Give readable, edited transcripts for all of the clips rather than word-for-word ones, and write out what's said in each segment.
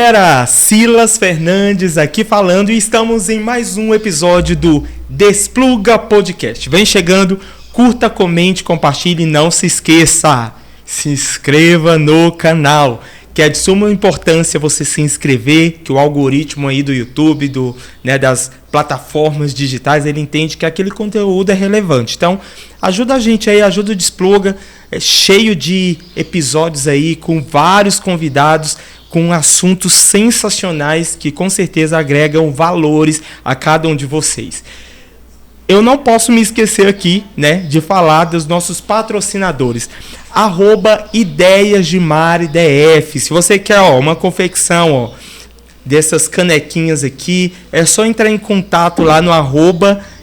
galera, Silas Fernandes aqui falando e estamos em mais um episódio do Despluga Podcast. Vem chegando, curta, comente, compartilhe e não se esqueça, se inscreva no canal, que é de suma importância você se inscrever, que o algoritmo aí do YouTube, das plataformas digitais, ele entende que aquele conteúdo é relevante. Então, ajuda a gente aí, ajuda o Despluga, é cheio de episódios aí com vários convidados, com assuntos sensacionais que com certeza agregam valores a cada um de vocês. Eu não posso me esquecer aqui, de falar dos nossos patrocinadores. @Ideias de Mari DF. Se você quer uma confecção dessas canequinhas aqui, é só entrar em contato lá no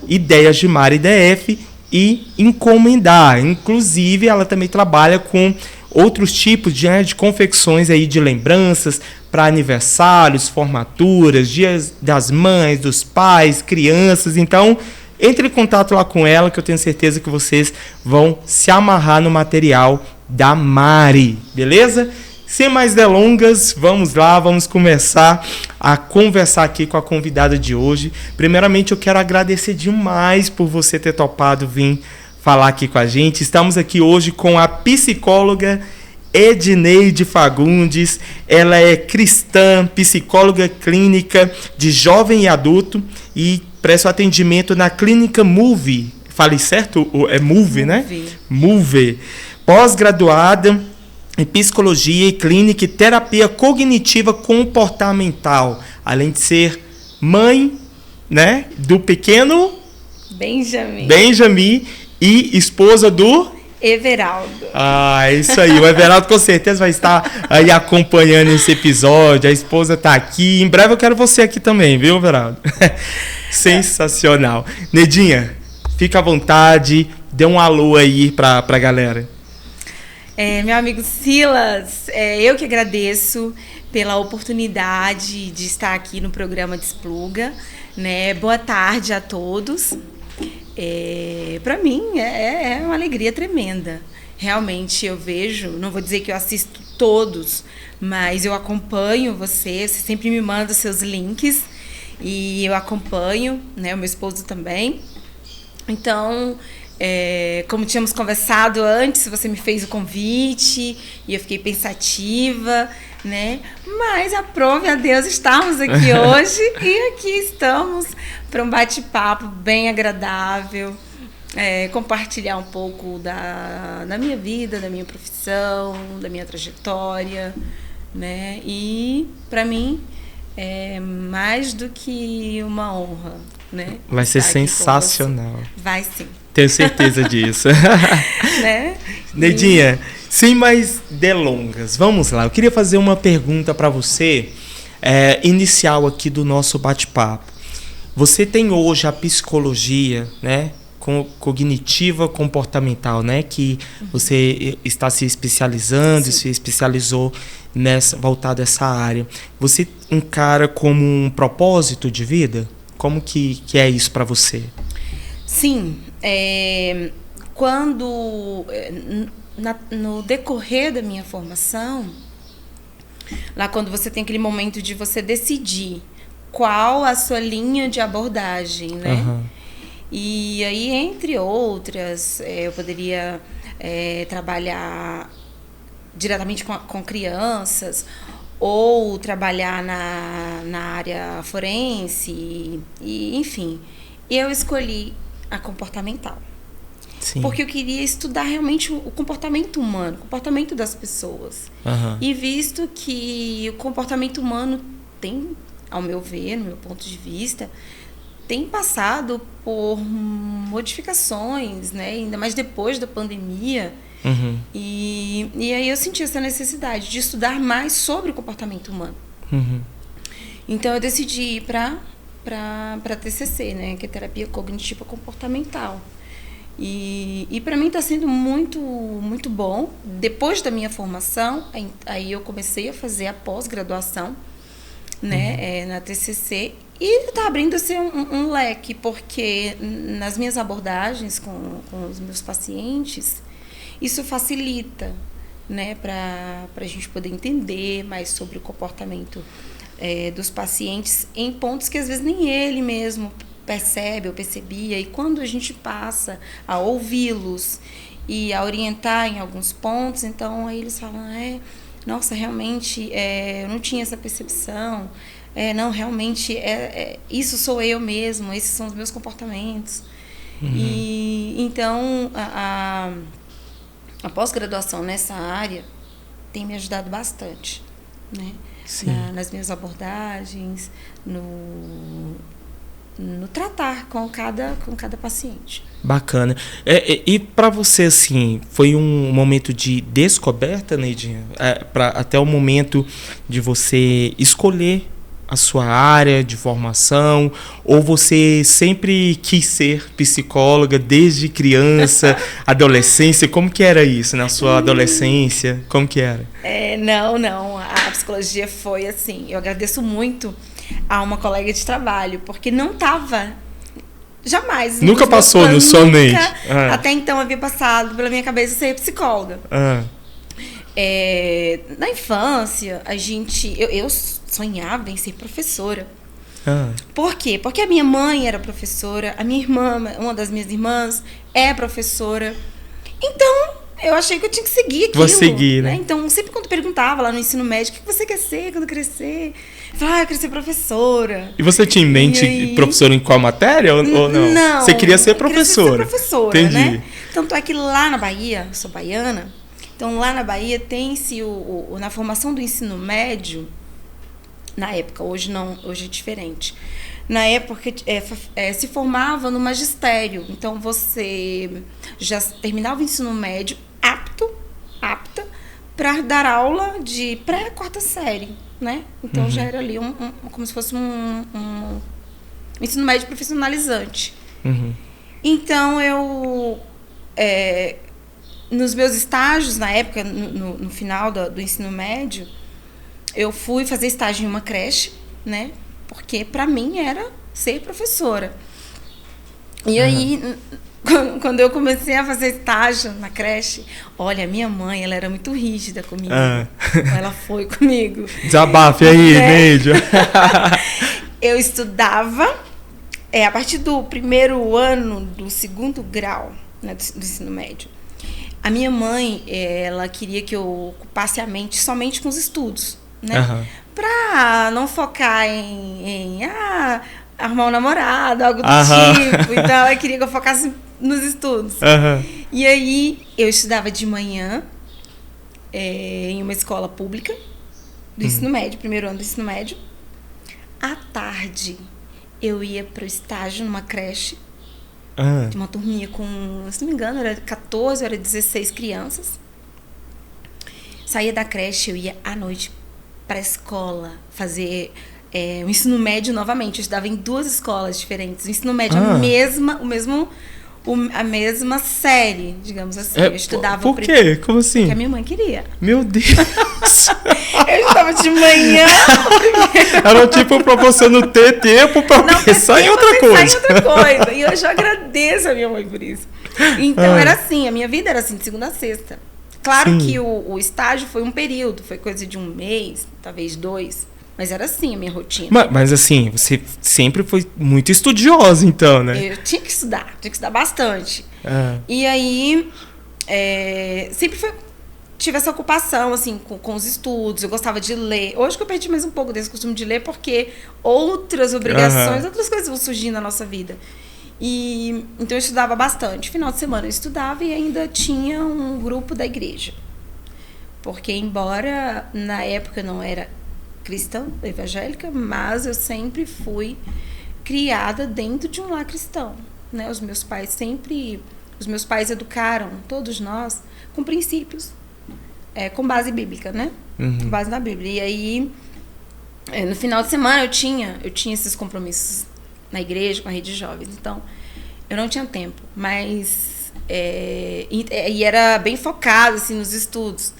@Ideias de Mari DF e encomendar. Inclusive, ela também trabalha com outros tipos de confecções aí de lembranças para aniversários, formaturas, dias das mães, dos pais, crianças. Então, entre em contato lá com ela, que eu tenho certeza que vocês vão se amarrar no material da Mari, beleza? Sem mais delongas, vamos lá, vamos começar a conversar aqui com a convidada de hoje. Primeiramente, eu quero agradecer demais por você ter topado vir falar aqui com a gente. Estamos aqui hoje com a psicóloga Edneide Fagundes. Ela é cristã, psicóloga clínica de jovem e adulto e presta atendimento na clínica Move. Falei certo? É Move, né? Move. Pós-graduada em psicologia e clínica e terapia cognitiva comportamental. Além de ser mãe, do pequeno Benjamin e esposa do Everaldo. É isso aí. O Everaldo com certeza vai estar aí acompanhando esse episódio. A esposa está aqui. Em breve eu quero você aqui também, viu, Everaldo? Sensacional. Nedinha, fica à vontade. Dê um alô aí pra galera. Meu amigo Silas, eu que agradeço pela oportunidade de estar aqui no programa Despluga. Boa tarde a todos. Para mim é uma alegria tremenda. Realmente eu vejo, não vou dizer que eu assisto todos, mas eu acompanho você sempre me manda seus links e eu acompanho, o meu esposo também. Então, como tínhamos conversado antes, você me fez o convite e eu fiquei pensativa, mas aprove a Deus estarmos aqui hoje e aqui estamos para um bate-papo bem agradável, compartilhar um pouco da minha vida, da minha profissão, da minha trajetória, e para mim é mais do que uma honra, Vai ser sensacional. Vai sim. Tenho certeza disso. Nedinha, sem mais delongas, vamos lá. Eu queria fazer uma pergunta para você, inicial aqui do nosso bate-papo. Você tem hoje a psicologia, cognitiva comportamental, que você está se especializando, se especializou voltado a essa área. Você encara como um propósito de vida? Como que é isso para você? Sim, no decorrer da minha formação, lá quando você tem aquele momento de você decidir qual a sua linha de abordagem, Uhum. E aí, entre outras, eu poderia trabalhar diretamente com crianças ou trabalhar na área forense, e enfim. Eu escolhi a comportamental. Sim. Porque eu queria estudar realmente o comportamento humano, o comportamento das pessoas. Uhum. E visto que o comportamento humano tem, ao meu ver, no meu ponto de vista, tem passado por modificações, ainda mais depois da pandemia. Uhum. E aí eu senti essa necessidade de estudar mais sobre o comportamento humano. Uhum. Então eu decidi ir para TCC, que é terapia cognitiva comportamental. E para mim está sendo muito, muito bom. Depois da minha formação, aí eu comecei a fazer a pós-graduação, na TCC, e está abrindo assim, um leque, porque nas minhas abordagens com os meus pacientes, isso facilita, né, para a gente poder entender mais sobre o comportamento dos pacientes em pontos que às vezes nem ele mesmo percebe ou percebia. E quando a gente passa a ouvi-los e a orientar em alguns pontos, então aí eles falam, nossa, realmente eu não tinha essa percepção, não, realmente isso sou eu mesmo, esses são os meus comportamentos. E então a pós-graduação nessa área tem me ajudado bastante, né? Nas minhas abordagens, no tratar com cada paciente. Bacana. E para você, assim, foi um momento de descoberta, Neidinha? Até o momento de você escolher a sua área de formação, ou você sempre quis ser psicóloga desde criança, adolescência? Como que era isso na sua adolescência? Como que era? Não. A psicologia foi assim. Eu agradeço muito a uma colega de trabalho, porque não estava jamais. Nunca passou no sua mente. Até então havia passado pela minha cabeça ser psicóloga. Na infância, eu sonhava em ser professora. Por quê? Porque a minha mãe era professora, a minha irmã, uma das minhas irmãs, é professora. Então, eu achei que eu tinha que seguir aquilo. Vou seguir, né? Então, sempre quando perguntava lá no ensino médio, o que você quer ser quando crescer? Eu falava, eu quero ser professora. E você tinha em mente professora em qual matéria ou não? Não. Você queria ser professora? Queria ser professora, entendi. Né? Tanto é que lá na Bahia, eu sou baiana, então lá na Bahia tem-se na formação do ensino médio, na época, hoje não, hoje é diferente. Na época se formava no magistério, então você já terminava o ensino médio apta para dar aula de pré-quarta série, né? Então já era ali como se fosse um ensino médio profissionalizante. Então eu nos meus estágios na época, no final do ensino médio, eu fui fazer estágio em uma creche, né? Porque para mim era ser professora. E aí, quando eu comecei a fazer estágio na creche, olha, minha mãe, ela era muito rígida comigo. Ela foi comigo. Desabafe aí, Neide. Eu estudava a partir do primeiro ano do segundo grau, né, do ensino médio. A minha mãe, ela queria que eu ocupasse a mente somente com os estudos, né? Pra não focar em arrumar um namorado, algo do tipo. Então, ela queria que eu focasse nos estudos. E aí, eu estudava de manhã em uma escola pública do ensino médio, primeiro ano do ensino médio. À tarde, eu ia para o estágio numa creche, de uma turminha com, se não me engano, era 14, era 16 crianças. Saía da creche, eu ia à noite para a escola fazer o ensino médio novamente. Eu estudava em duas escolas diferentes. O ensino médio, a mesma série, digamos assim. Eu estudava por quê? Como assim? Porque a minha mãe queria. Meu Deus! Eu estudava de manhã. Era tipo proporcionando ter tempo para pensar em outra coisa. E hoje eu agradeço a minha mãe por isso. Então era assim, a minha vida era assim, de segunda a sexta. Claro que o estágio foi um período, foi coisa de 1 mês, talvez 2. Mas era assim a minha rotina. Mas assim, você sempre foi muito estudiosa, então, né? Eu tinha que estudar bastante. E aí, sempre tive essa ocupação, assim, com os estudos. Eu gostava de ler. Hoje que eu perdi mais um pouco desse costume de ler, porque outras obrigações, outras coisas vão surgir na nossa vida. Então eu estudava bastante. Final de semana eu estudava e ainda tinha um grupo da igreja. Porque embora na época eu não era cristã, evangélica, mas eu sempre fui criada dentro de um lar cristão, né? Os meus pais educaram todos nós com princípios, com base bíblica, né? Com base na Bíblia. E aí, no final de semana eu tinha esses compromissos na igreja, com a rede de jovens. Então, eu não tinha tempo, mas e era bem focado assim nos estudos.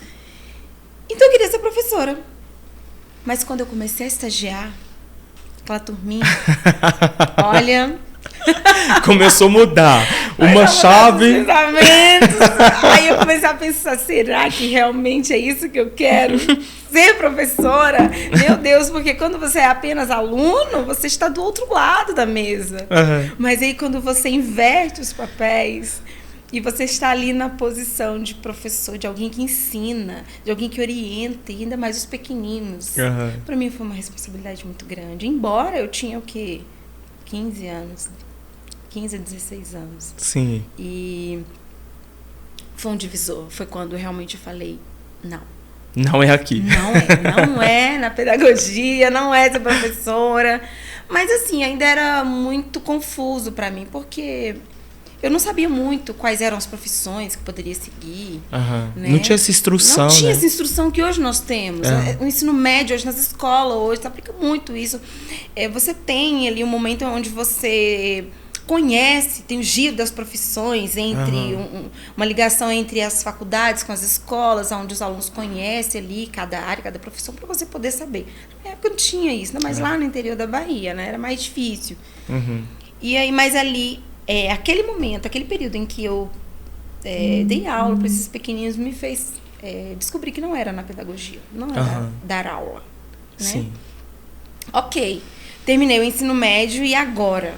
Então eu queria ser professora. Mas quando eu comecei a estagiar, aquela turminha, olha... Começou a mudar. Uma chave. Aí eu comecei a pensar, será que realmente é isso que eu quero? Ser professora? Meu Deus, porque quando você é apenas aluno, você está do outro lado da mesa. Mas aí quando você inverte os papéis e você está ali na posição de professor, de alguém que ensina, de alguém que orienta, e ainda mais os pequeninos. Para mim foi uma responsabilidade muito grande. Embora eu tinha o quê? 15 anos. 15 a 16 anos. Sim. E foi um divisor. Foi quando realmente eu falei, não. Não é aqui. Não é na pedagogia, não é ser professora. Mas assim, ainda era muito confuso para mim, porque eu não sabia muito quais eram as profissões que poderia seguir. Né? Não tinha essa instrução, Não tinha né? essa instrução que hoje nós temos. O ensino médio, hoje nas escolas, hoje se aplica muito isso. Você tem ali um momento onde você conhece, tem o giro das profissões, entre uma ligação entre as faculdades com as escolas, onde os alunos conhecem ali cada área, cada profissão, para você poder saber. Na época não tinha isso, mas lá no interior da Bahia, né, era mais difícil. E aí, mas ali, aquele momento, aquele período em que eu dei aula para esses pequeninos, me fez descobrir que não era na pedagogia, não era dar aula. Né? Sim. Ok, terminei o ensino médio e agora?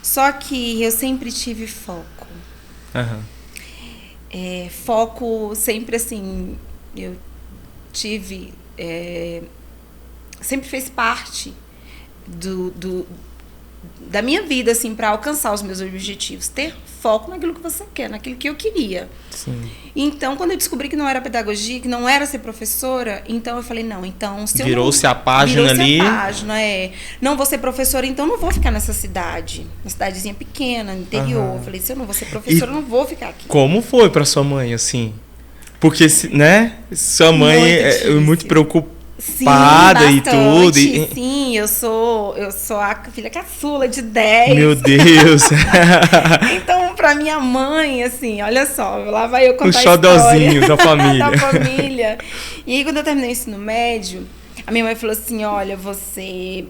Só que eu sempre tive foco. Foco sempre assim, eu tive, sempre fez parte da minha vida, assim, para alcançar os meus objetivos. Ter foco naquilo que você quer, naquilo que eu queria. Sim. Então, quando eu descobri que não era pedagogia, que não era ser professora, então eu falei, não, então... Virou-se a página ali. Virou-se a página, Não vou ser professora, então não vou ficar nessa cidade. Uma cidadezinha pequena, no interior. Eu falei, se eu não vou ser professora, eu não vou ficar aqui. Como foi para sua mãe, assim? Porque, né, sua mãe é muito preocupada. Sim, e tudo. Sim, eu sou a filha caçula de 10. Meu Deus. Então, pra minha mãe, assim, olha só, lá vai eu contar o xodózinho da família. da família. E aí, quando eu terminei o ensino médio, a minha mãe falou assim, olha, você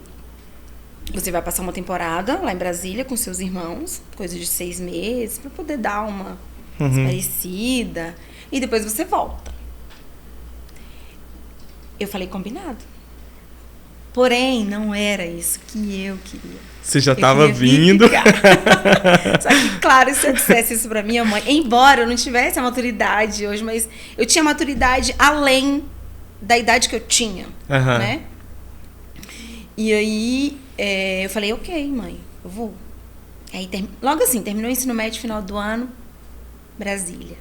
vai passar uma temporada lá em Brasília com seus irmãos, coisa de 6 meses, pra poder dar uma parecida, e depois você volta. Eu falei, combinado. Porém, não era isso que eu queria. Você já estava vindo. Só que, claro, se eu dissesse isso pra minha mãe, embora eu não tivesse a maturidade hoje, mas eu tinha maturidade além da idade que eu tinha, né? E aí, eu falei, ok, mãe, eu vou. Aí, logo assim, terminou o ensino médio, final do ano, Brasília.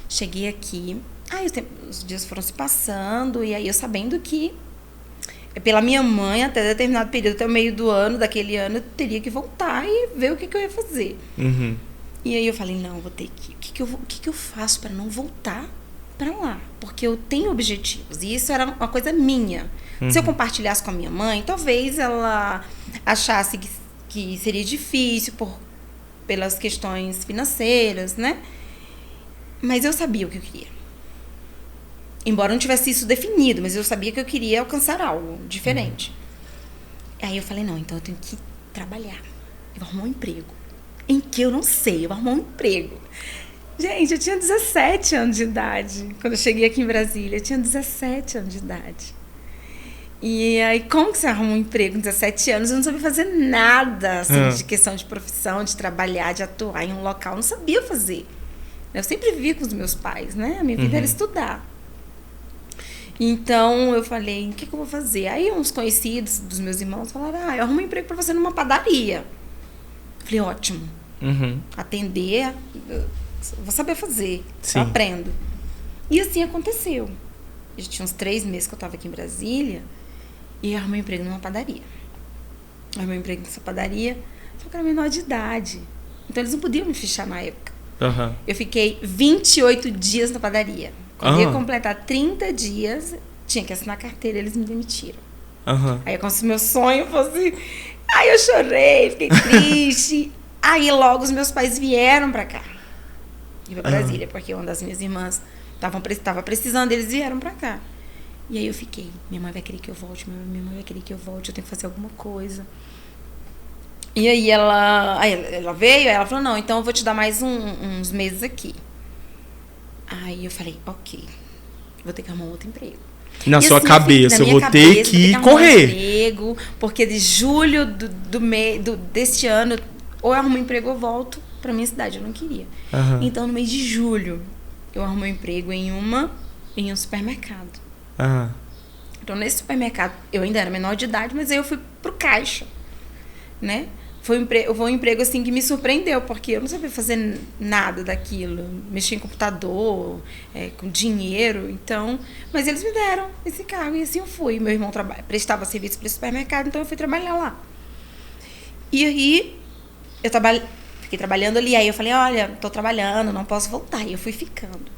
Cheguei aqui... Aí os dias foram se passando, e aí eu sabendo que, pela minha mãe, até determinado período, até o meio do ano, daquele ano, eu teria que voltar e ver o que eu ia fazer. E aí eu falei, não, vou ter que... O que eu faço para não voltar para lá? Porque eu tenho objetivos, e isso era uma coisa minha. Se eu compartilhasse com a minha mãe, talvez ela achasse que seria difícil pelas questões financeiras, né? Mas eu sabia o que eu queria. Embora não tivesse isso definido, mas eu sabia que eu queria alcançar algo diferente. Aí eu falei, não, então eu tenho que trabalhar. Eu vou arrumar um emprego. Em que eu não sei, eu vou arrumar um emprego. Gente, eu tinha 17 anos de idade. Quando eu cheguei aqui em Brasília, eu tinha 17 anos de idade. E aí, como que você arruma um emprego com 17 anos? Eu não sabia fazer nada, assim, de questão de profissão, de trabalhar, de atuar em um local. Eu não sabia fazer. Eu sempre vivi com os meus pais, né? A minha vida era estudar. Então, eu falei, o que eu vou fazer? Aí, uns conhecidos dos meus irmãos falaram, eu arrumo um emprego para você numa padaria. Eu falei, ótimo. Atender, vou saber fazer. Eu aprendo. E assim aconteceu. Já tinha uns 3 meses que eu estava aqui em Brasília e eu arrumei um emprego numa padaria. Arrumei um emprego nessa padaria, só que era menor de idade. Então, eles não podiam me fichar na época. Eu fiquei 28 dias na padaria. Quando ia completar 30 dias, tinha que assinar a carteira, eles me demitiram. Aí, como se meu sonho fosse... Aí eu chorei, fiquei triste. Aí, logo, os meus pais vieram pra cá. E pra Brasília, porque uma das minhas irmãs estava precisando, eles vieram pra cá. E aí eu fiquei, minha mãe vai querer que eu volte, minha mãe vai querer que eu volte, eu tenho que fazer alguma coisa. E aí ela veio, ela falou, não, então eu vou te dar mais uns meses aqui. Aí eu falei, ok, vou ter que arrumar um outro emprego. Na sua cabeça, eu vou ter que correr. Emprego, porque de julho deste ano, ou eu arrumo um emprego ou eu volto pra minha cidade, eu não queria. Uhum. Então, no mês de julho, eu arrumei um emprego em um supermercado. Uhum. Então, nesse supermercado, eu ainda era menor de idade, mas aí eu fui pro caixa, né? Foi um emprego, assim, que me surpreendeu, porque eu não sabia fazer nada daquilo. Mexer em computador, com dinheiro, então... Mas eles me deram esse cargo e assim eu fui. Meu irmão prestava serviço para esse supermercado, então eu fui trabalhar lá. E aí, eu fiquei trabalhando ali, aí eu falei, olha, tô trabalhando, não posso voltar. E eu fui ficando.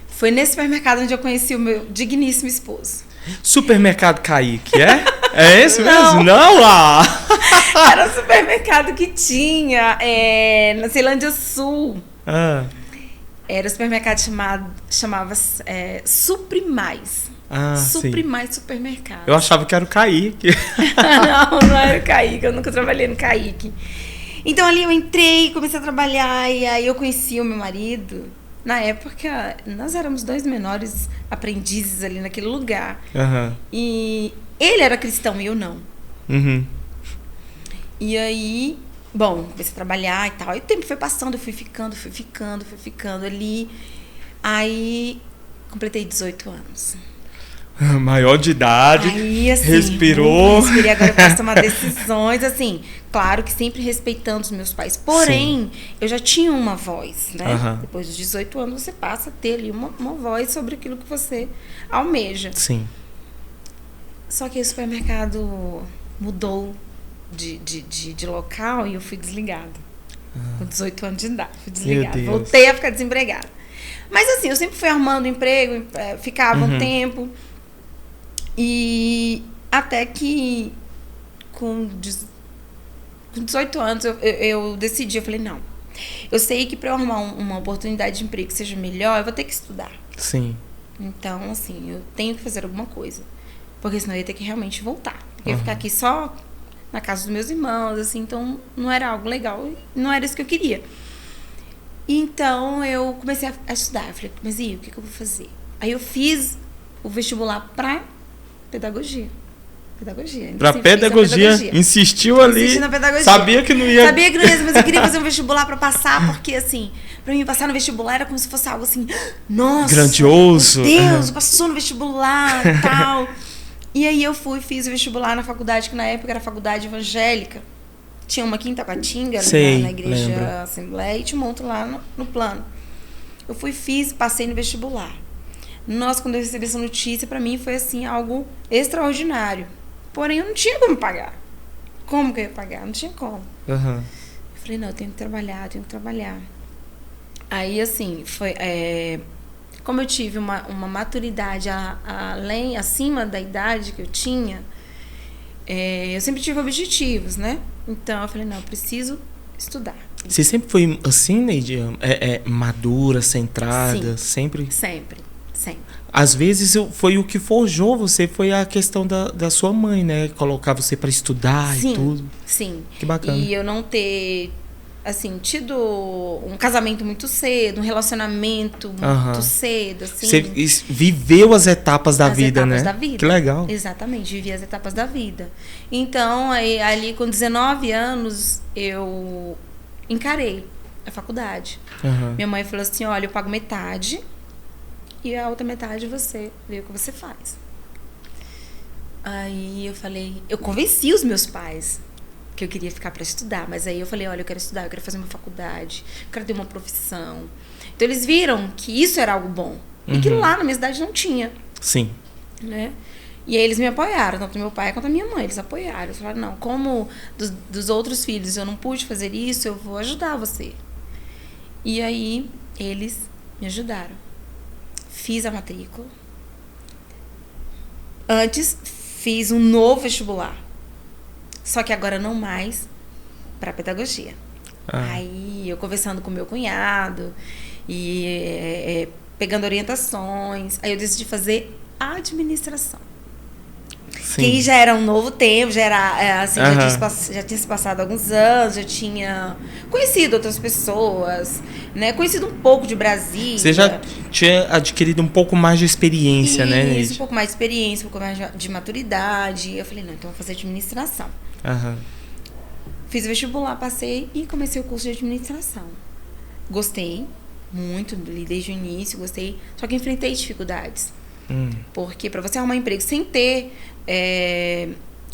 Foi nesse supermercado onde eu conheci o meu digníssimo esposo. Supermercado Kaique, é? É esse mesmo? Não, lá! Era um supermercado que tinha na Ceilândia Sul. Ah. Era um supermercado chamava Suprimais. Suprimais Supermercado. Eu achava que era o Kaique. Não era o Kaique, eu nunca trabalhei no Kaique. Então ali eu entrei, comecei a trabalhar, e aí eu conheci o meu marido. Na época, nós éramos 2 menores aprendizes ali naquele lugar. Uhum. E ele era cristão e eu não. Uhum. E aí, bom, comecei a trabalhar e tal. E o tempo foi passando, eu fui ficando ali. Aí, completei 18 anos. Maior de idade, aí, assim, respirou. Respirei, agora eu posso tomar decisões, assim, claro que sempre respeitando os meus pais. Porém, eu já tinha uma voz, né? Uhum. Depois dos 18 anos, você passa a ter ali uma voz sobre aquilo que você almeja. Sim. Só que o supermercado mudou de local e eu fui desligada. Com 18 anos de idade, fui desligada. Voltei a ficar desempregada. Mas assim, eu sempre fui arrumando emprego, ficava um tempo. E até que com 18 anos eu decidi, eu falei, não. Eu sei que para eu arrumar uma oportunidade de emprego que seja melhor, eu vou ter que estudar. Sim. Então, assim, eu tenho que fazer alguma coisa. Porque senão eu ia ter que realmente voltar. Porque eu ia ficar aqui só na casa dos meus irmãos, assim, então não era algo legal, não era isso que eu queria. Então eu comecei a estudar. Eu falei, mas e o que eu vou fazer? Aí eu fiz o vestibular para pedagogia. Para pedagogia, insistiu ali. Insisti na pedagogia. Sabia que não ia, mas eu queria fazer um vestibular para passar, porque assim, para mim passar no vestibular era como se fosse algo assim, nossa, grandioso. Meu Deus, passou no vestibular e tal. E aí eu fiz o vestibular na faculdade, que na época era faculdade evangélica. Tinha uma aqui em Taguatinga, na igreja Assembleia, e tinha um outro lá no plano. Eu passei no vestibular. Nossa, quando eu recebi essa notícia, pra mim foi assim, algo extraordinário. Porém, eu não tinha como pagar. Como que eu ia pagar? Não tinha como. Uhum. Eu falei, não, eu tenho que trabalhar. Aí, assim, foi... como eu tive uma maturidade acima da idade que eu tinha, eu sempre tive objetivos, né? Então, eu falei, não, eu preciso estudar. Você sempre foi assim, Neide? Madura, centrada? Sim, sempre? Sempre. Às vezes foi o que forjou você, foi a questão da sua mãe, né? Colocar você para estudar e tudo. Sim. Que bacana. E eu não ter, assim, tido um casamento muito cedo, um relacionamento muito cedo, assim. Você viveu as etapas da vida, né? Da vida. Que legal. Exatamente, vivi as etapas da vida. Então, ali com 19 anos, eu encarei a faculdade. Uhum. Minha mãe falou assim, olha, eu pago metade e a outra metade você vê o que você faz. Aí eu falei, eu convenci os meus pais que eu queria ficar para estudar, mas aí eu falei, olha, eu quero estudar, eu quero fazer uma faculdade, eu quero ter uma profissão. Então eles viram que isso era algo bom e que lá na minha cidade não tinha. Sim. Né? E aí eles me apoiaram, tanto meu pai quanto a minha mãe, eles apoiaram. Eles falaram, não, como dos outros filhos eu não pude fazer isso, eu vou ajudar você. E aí eles me ajudaram. Fiz a matrícula. Antes fiz um novo vestibular. Só que agora não mais para pedagogia. Aí eu conversando com meu cunhado e pegando orientações, aí eu decidi fazer administração. Que já era um novo tempo, já era assim, já tinha se passado alguns anos, já tinha conhecido outras pessoas, né? Conhecido um pouco de Brasília. Você já tinha adquirido um pouco mais de experiência, né, Neide? Isso, um pouco mais de experiência, um pouco mais de maturidade. Eu falei, não, então eu vou fazer administração. Fiz o vestibular, passei e comecei o curso de administração. Gostei muito, li desde o início, gostei. Só que enfrentei dificuldades. Porque para você arrumar um emprego sem ter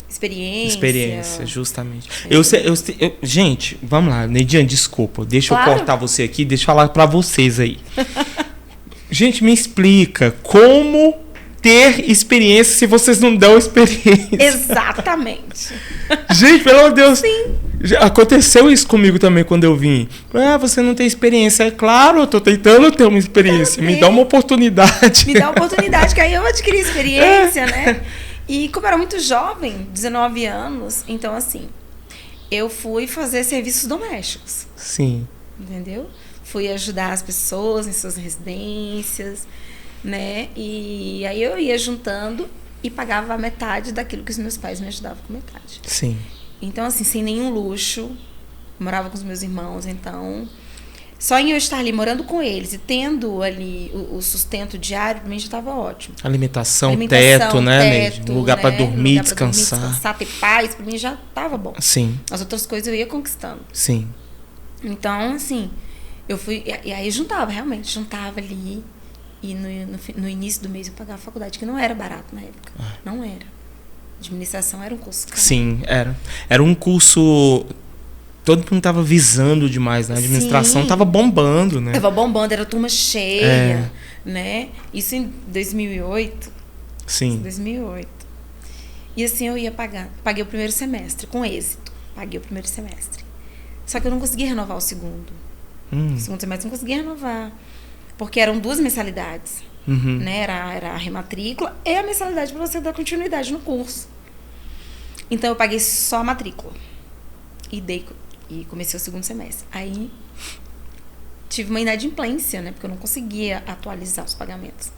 experiência, justamente. Gente, vamos lá, Neidiane, desculpa. Deixa eu cortar você aqui, deixa eu falar para vocês aí. Gente, me explica como ter experiência se vocês não dão experiência. Exatamente. Gente, pelo amor de Deus. Sim. Aconteceu isso comigo também quando eu vim. Você não tem experiência. É claro, eu tô tentando ter uma experiência. Me dá uma oportunidade. Me dá uma oportunidade, que aí eu adquiri experiência, né? E como eu era muito jovem, 19 anos, então assim, eu fui fazer serviços domésticos. Sim. Entendeu? Fui ajudar as pessoas em suas residências, né? E aí eu ia juntando e pagava a metade daquilo que os meus pais me ajudavam com metade. Sim. Então, assim, sem nenhum luxo, morava com os meus irmãos, então só em eu estar ali morando com eles e tendo ali o sustento diário, para mim já estava ótimo. Alimentação, teto, né? Lugar, né? Para dormir, descansar. Ter paz, para mim já estava bom. Sim. As outras coisas eu ia conquistando. Sim. Então, assim, eu fui... E aí juntava ali. E no início do mês eu pagava a faculdade, que não era barato na época. Não era. Administração era um curso caro. Sim, era. Era um curso... Todo mundo tava visando demais, né? A administração Sim. tava bombando, né? Tava bombando, era turma cheia, né? Isso em 2008. Sim. 2008. E assim eu ia pagar. Paguei o primeiro semestre, com êxito. Paguei o primeiro semestre. Só que eu não conseguia renovar o segundo. O segundo semestre eu não conseguia renovar. Porque eram 2 mensalidades. Né? Era a rematrícula e a mensalidade para você dar continuidade no curso. Então eu paguei só a matrícula. E comecei o segundo semestre. Aí tive uma inadimplência, né? Porque eu não conseguia atualizar os pagamentos.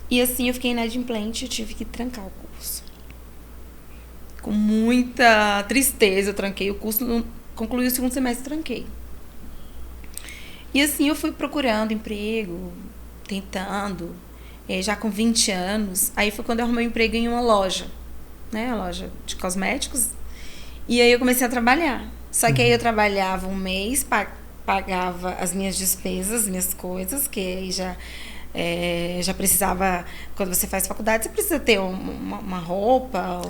E assim eu fiquei inadimplente e tive que trancar o curso. Com muita tristeza eu tranquei o curso. Concluí o segundo semestre e tranquei. E assim eu fui procurando emprego, tentando, já com 20 anos. Aí foi quando eu arrumei um emprego em uma loja, né? Uma loja de cosméticos. E aí eu comecei a trabalhar. Só que aí eu trabalhava um mês, pagava as minhas despesas, minhas coisas, que aí já precisava... Quando você faz faculdade, você precisa ter uma roupa,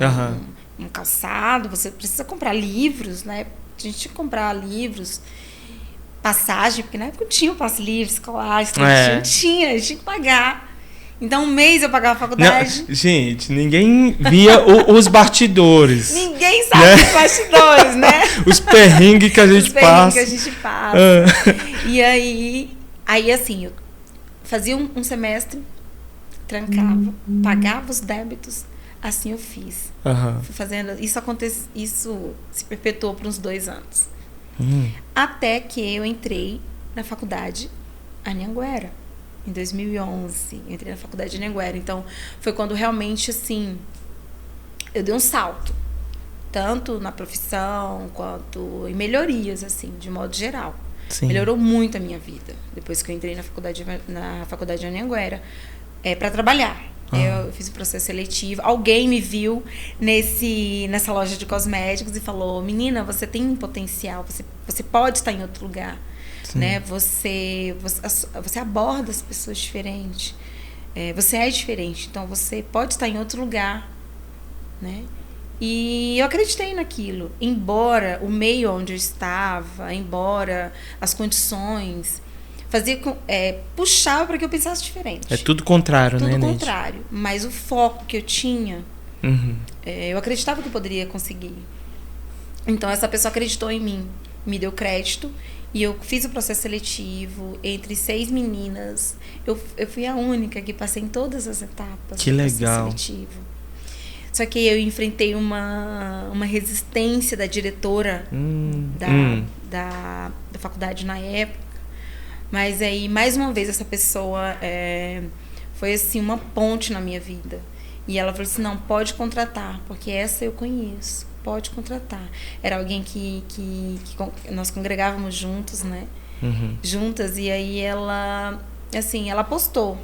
um calçado, você precisa comprar livros, né? A gente tinha que comprar livros... Passagem, porque na época eu tinha o passe livre, escolar, a gente tinha que pagar. Então, um mês eu pagava a faculdade. Não, gente, ninguém via os bastidores. Ninguém sabe os bastidores, né? Os perrengues que a gente passa. E aí assim, eu fazia um semestre, trancava, pagava os débitos, assim eu fiz. Fui fazendo, isso se perpetuou por uns 2 anos. Até que eu entrei na faculdade Anhanguera, em 2011. Eu entrei na faculdade de Anhanguera. Então, foi quando realmente, assim, eu dei um salto. Tanto na profissão, quanto em melhorias, assim, de modo geral. Sim. Melhorou muito a minha vida, depois que eu entrei na faculdade de Anhanguera, para trabalhar. Eu fiz o processo seletivo. Alguém me viu nessa loja de cosméticos e falou: menina, você tem um potencial, você pode estar em outro lugar, né? Você aborda as pessoas diferente, você é diferente, então você pode estar em outro lugar, né? E eu acreditei naquilo, embora o meio onde eu estava, embora as condições puxava para que eu pensasse diferente. É tudo contrário, né, Tudo contrário. Mas o foco que eu tinha, eu acreditava que eu poderia conseguir. Então, essa pessoa acreditou em mim, me deu crédito, e eu fiz o processo seletivo entre 6 meninas. Eu fui a única que passei em todas as etapas do processo seletivo. Só que eu enfrentei uma resistência da diretora da faculdade na época. Mas aí, mais uma vez, essa pessoa foi assim, uma ponte na minha vida. E ela falou assim, não, pode contratar, porque essa eu conheço, pode contratar. Era alguém que nós congregávamos juntos, né? Juntas, e aí ela, assim, ela apostou,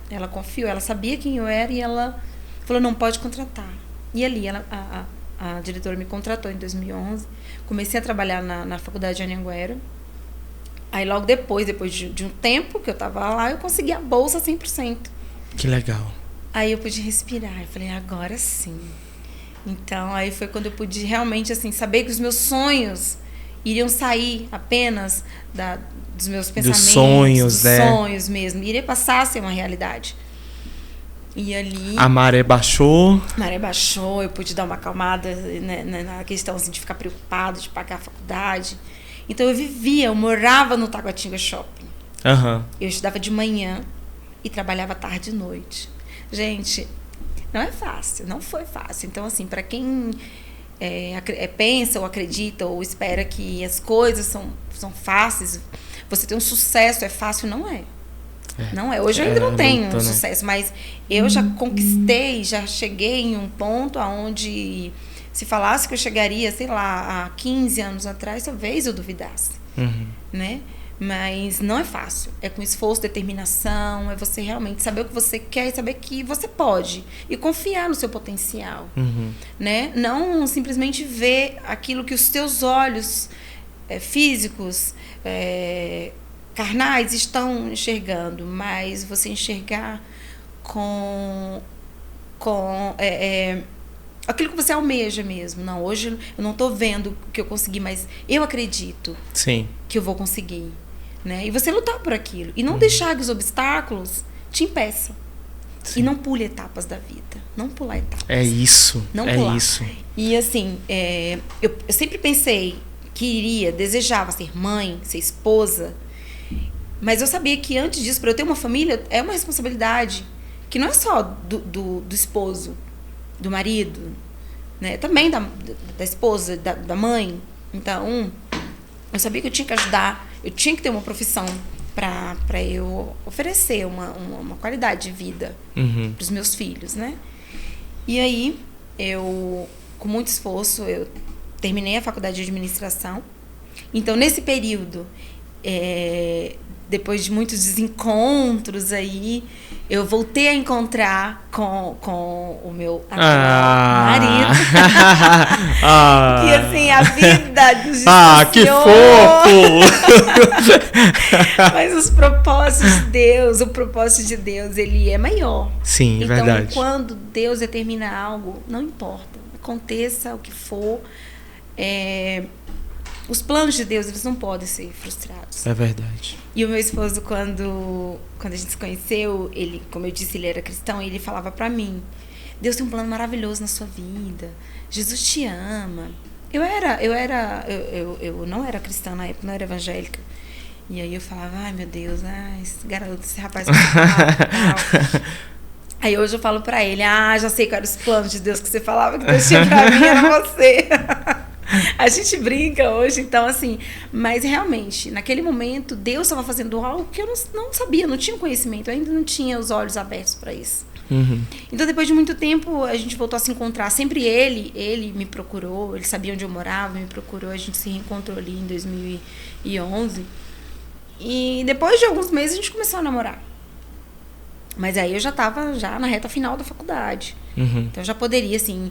ela confiou, ela sabia quem eu era e ela falou, não, pode contratar. E ali, a diretora me contratou em 2011, comecei a trabalhar na faculdade de Anhanguera. Aí logo depois de um tempo que eu tava lá, eu consegui a bolsa 100%. Que legal. Aí eu pude respirar, eu falei, agora sim. Então, aí foi quando eu pude realmente, assim, saber que os meus sonhos iriam sair apenas dos meus pensamentos, dos sonhos mesmo. Iria passar a ser uma realidade. E ali... A maré baixou. A maré baixou, eu pude dar uma acalmada, né, na questão assim, de ficar preocupado, de pagar a faculdade. Então eu morava no Taguatinga Shopping. Eu estudava de manhã e trabalhava tarde e noite. Gente, não é fácil, não foi fácil. Então, assim, para quem pensa ou acredita ou espera que as coisas são fáceis, você ter um sucesso é fácil, não é. Não é. Hoje eu ainda não tenho um sucesso, mas eu já conquistei, já cheguei em um ponto onde, se falasse que eu chegaria, sei lá, há 15 anos atrás, talvez eu duvidasse, né? Mas não é fácil. É com esforço, determinação, é você realmente saber o que você quer e saber que você pode. E confiar no seu potencial, né? Não simplesmente ver aquilo que os teus olhos físicos, carnais estão enxergando, mas você enxergar com aquilo que você almeja mesmo. Não, hoje eu não estou vendo o que eu consegui, mas eu acredito que eu vou conseguir, né? E você lutar por aquilo e não deixar que os obstáculos te impeçam. E não pule etapas da vida, não pular etapas. É isso. Não pular. Isso. E assim, eu sempre pensei que desejava ser mãe, ser esposa. Mas eu sabia que antes disso, para eu ter uma família, é uma responsabilidade que não é só do esposo, do marido, né? Também da esposa, da mãe. Então, eu sabia que eu tinha que ajudar, eu tinha que ter uma profissão para eu oferecer uma qualidade de vida para os meus filhos, né? E aí, com muito esforço, eu terminei a faculdade de administração. Então, nesse período, depois de muitos desencontros aí, eu voltei a encontrar com o meu atual marido. E assim, a vida nos distanciou. Que fofo! Mas os propósitos de Deus, o propósito de Deus, ele é maior. Sim, então, verdade. Quando Deus determina algo, não importa, aconteça o que for, os planos de Deus, eles não podem ser frustrados. É verdade. E o meu esposo, quando a gente se conheceu, ele, como eu disse, ele era cristão, e ele falava pra mim, Deus tem um plano maravilhoso na sua vida, Jesus te ama. Eu não era cristã na época, não era evangélica. E aí eu falava, ai meu Deus, esse garoto, esse rapaz vai falar. Aí hoje eu falo pra ele, já sei quais eram os planos de Deus que você falava, que Deus tinha pra mim, era você. A gente brinca hoje, então assim, mas realmente, naquele momento, Deus estava fazendo algo que eu não sabia, não tinha conhecimento, eu ainda não tinha os olhos abertos para isso. Então, depois de muito tempo, a gente voltou a se encontrar. Sempre ele me procurou, ele sabia onde eu morava, me procurou, a gente se reencontrou ali em 2011. E depois de alguns meses, a gente começou a namorar. Mas aí eu já estava na reta final da faculdade. Então, eu já poderia, assim,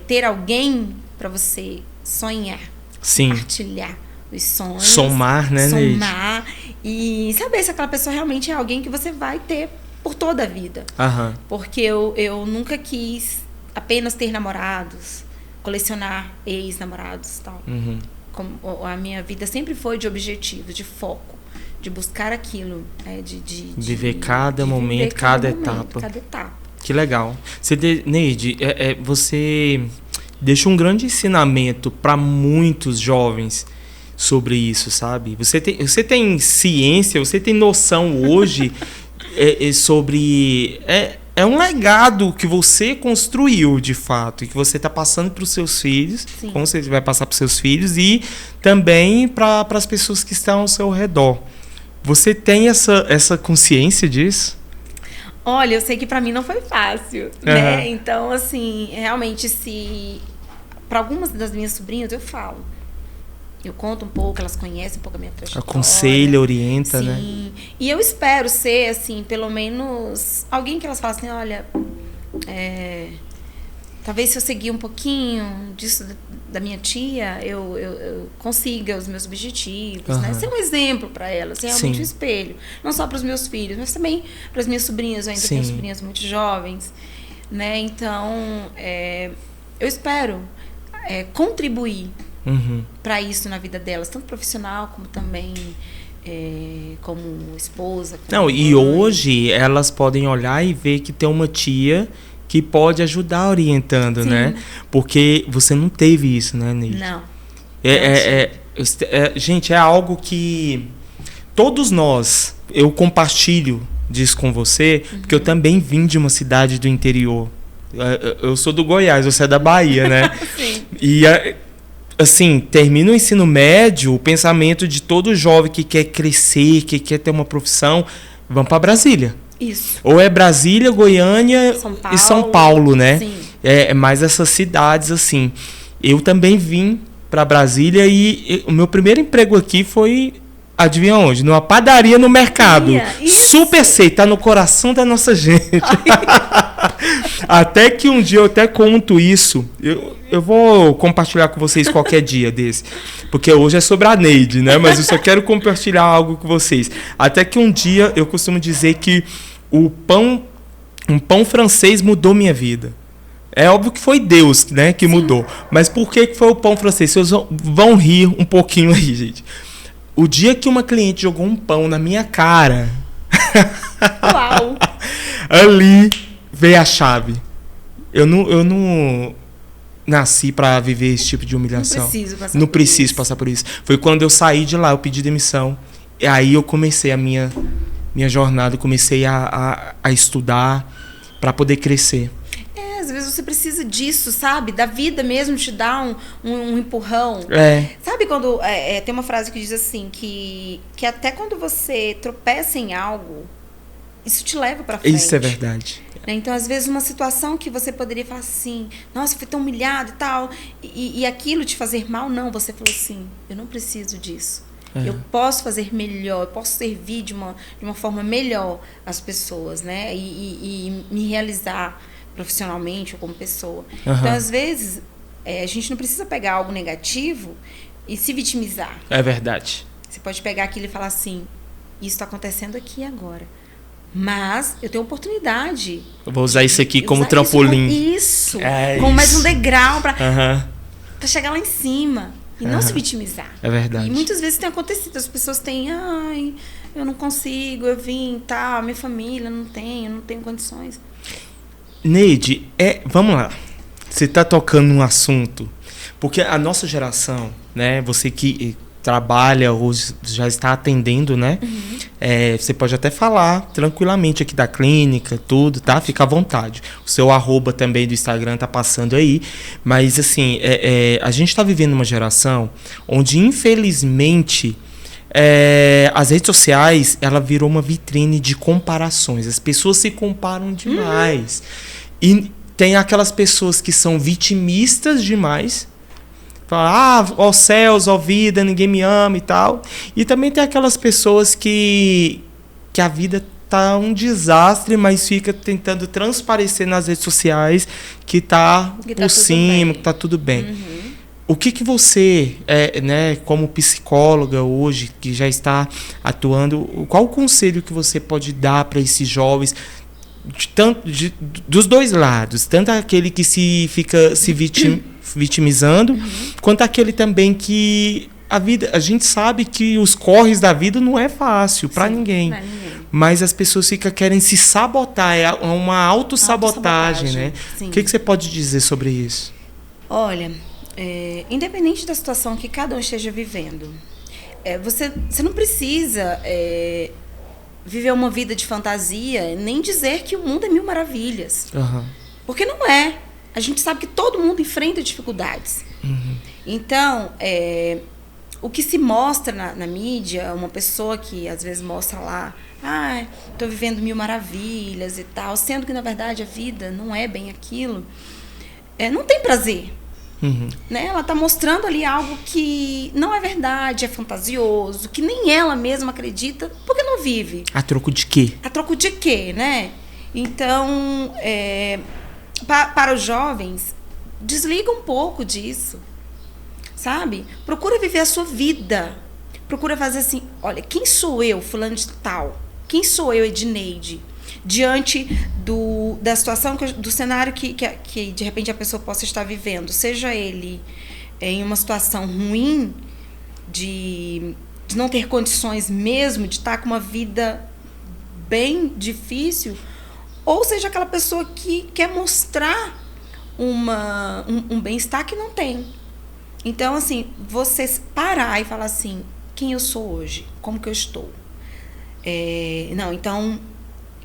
ter alguém para você sonhar, compartilhar os sonhos. Somar, né, Neide? Somar e saber se aquela pessoa realmente é alguém que você vai ter por toda a vida. Porque eu nunca quis apenas ter namorados, colecionar ex-namorados e tal. A minha vida sempre foi de objetivo, de foco, de buscar aquilo, de viver cada momento, cada etapa. Que legal. Neide, você deixa um grande ensinamento para muitos jovens sobre isso, sabe? Você tem ciência, você tem noção hoje sobre... É um legado que você construiu, de fato, e que você está passando para os seus filhos, Sim. como você vai passar para os seus filhos, e também para as pessoas que estão ao seu redor. Você tem essa consciência disso? Olha, eu sei que pra mim não foi fácil, né? Então, assim, realmente, para algumas das minhas sobrinhas eu falo. Eu conto um pouco, elas conhecem um pouco a minha trajetória. Aconselha, orienta, sim. né? E eu espero ser, assim, pelo menos alguém que elas falam assim, olha, talvez se eu seguir um pouquinho disso da minha tia, eu consiga os meus objetivos, né? Ser um exemplo para elas, ser realmente um espelho. Não só para os meus filhos, mas também para as minhas sobrinhas. Eu ainda tenho sobrinhas muito jovens, né? Então, eu espero contribuir para isso na vida delas, tanto profissional como também como esposa. Como Não, e hoje elas podem olhar e ver que tem uma tia que pode ajudar orientando, né? Porque você não teve isso, né, Neide? Não. Gente, é algo que todos nós, eu compartilho disso com você, porque eu também vim de uma cidade do interior. Eu sou do Goiás, você é da Bahia, né? Sim. E assim, termina o ensino médio, o pensamento de todo jovem que quer crescer, que quer ter uma profissão, vamos para Brasília. Isso. Ou é Brasília, Goiânia e São Paulo, né? Sim. É mais essas cidades, assim. Eu também vim para Brasília e o meu primeiro emprego aqui foi, adivinha onde? Numa padaria no mercado. Super sei, tá no coração da nossa gente. Até que um dia eu até conto isso. Eu vou compartilhar com vocês qualquer dia desse. Porque hoje é sobre a Neide, né? Mas eu só quero compartilhar algo com vocês. Até que um dia eu costumo dizer que um pão francês mudou minha vida. É óbvio que foi Deus, né, que mudou. Mas por que foi o pão francês? Vocês vão rir um pouquinho aí, gente. O dia que uma cliente jogou um pão na minha cara... Uau! Ali veio a chave. Eu não nasci para viver esse tipo de humilhação. Não preciso passar por isso. Foi quando eu saí de lá, eu pedi demissão. E aí eu comecei a minha jornada, comecei a estudar para poder crescer. Às vezes você precisa disso, sabe? Da vida mesmo te dá um empurrão. Sabe quando... tem uma frase que diz assim, que até quando você tropeça em algo, isso te leva pra frente. Isso é verdade. Então, às vezes, uma situação que você poderia falar assim, nossa, fui tão humilhado e tal, e aquilo te fazer mal, não. Você falou assim, eu não preciso disso. Eu posso fazer melhor, eu posso servir de uma forma melhor às pessoas, né? E me realizar profissionalmente ou como pessoa. Então, às vezes, a gente não precisa pegar algo negativo e se vitimizar. É verdade. Você pode pegar aquilo e falar assim, isso está acontecendo aqui agora. Mas eu tenho oportunidade. Eu vou usar isso aqui como trampolim. Isso. Como mais um degrau para chegar lá em cima. E não se vitimizar. É verdade. E muitas vezes tem acontecido. As pessoas têm, eu não consigo, eu vim, tal, minha família não tenho condições. Neide, vamos lá. Você está tocando num assunto. Porque a nossa geração, né? Você que trabalha ou já está atendendo, né? Você pode até falar tranquilamente aqui da clínica, tudo, tá? Fica à vontade. O seu @ também do Instagram tá passando aí. Mas, assim, a gente está vivendo uma geração onde, infelizmente, as redes sociais, ela virou uma vitrine de comparações. As pessoas se comparam demais. E tem aquelas pessoas que são vitimistas demais. Fala, ó céus, ó vida, ninguém me ama e tal. E também tem aquelas pessoas que a vida tá um desastre, mas fica tentando transparecer nas redes sociais que tá por cima, que tá tudo bem. O que você, né, como psicóloga hoje, que já está atuando, qual o conselho que você pode dar para esses jovens, dos dois lados, tanto aquele que fica se vitimizando, quanto aquele também que a gente sabe que os corres da vida não é fácil para ninguém. Mas as pessoas querem se sabotar, é uma autossabotagem, né? Sim. O que você pode dizer sobre isso? Olha, independente da situação que cada um esteja vivendo, você não precisa viver uma vida de fantasia, nem dizer que o mundo é mil maravilhas. Porque não é. A gente sabe que todo mundo enfrenta dificuldades. Então, o que se mostra na mídia, uma pessoa que às vezes mostra lá, tô vivendo mil maravilhas e tal, sendo que na verdade a vida não é bem aquilo. Não tem prazer. Né? Ela está mostrando ali algo que não é verdade, é fantasioso, que nem ela mesma acredita, porque não vive. A troco de quê? A troco de quê, né? Então, para os jovens, desliga um pouco disso, sabe? Procura viver a sua vida. Procura fazer assim, olha, quem sou eu, fulano de tal? Quem sou eu, Edneide? Diante da situação, do cenário que de repente a pessoa possa estar vivendo, seja ele em uma situação ruim, de não ter condições mesmo, de estar com uma vida bem difícil, ou seja aquela pessoa que quer mostrar um bem-estar que não tem. Então, assim, você parar e falar assim, quem eu sou hoje? Como que eu estou? Então...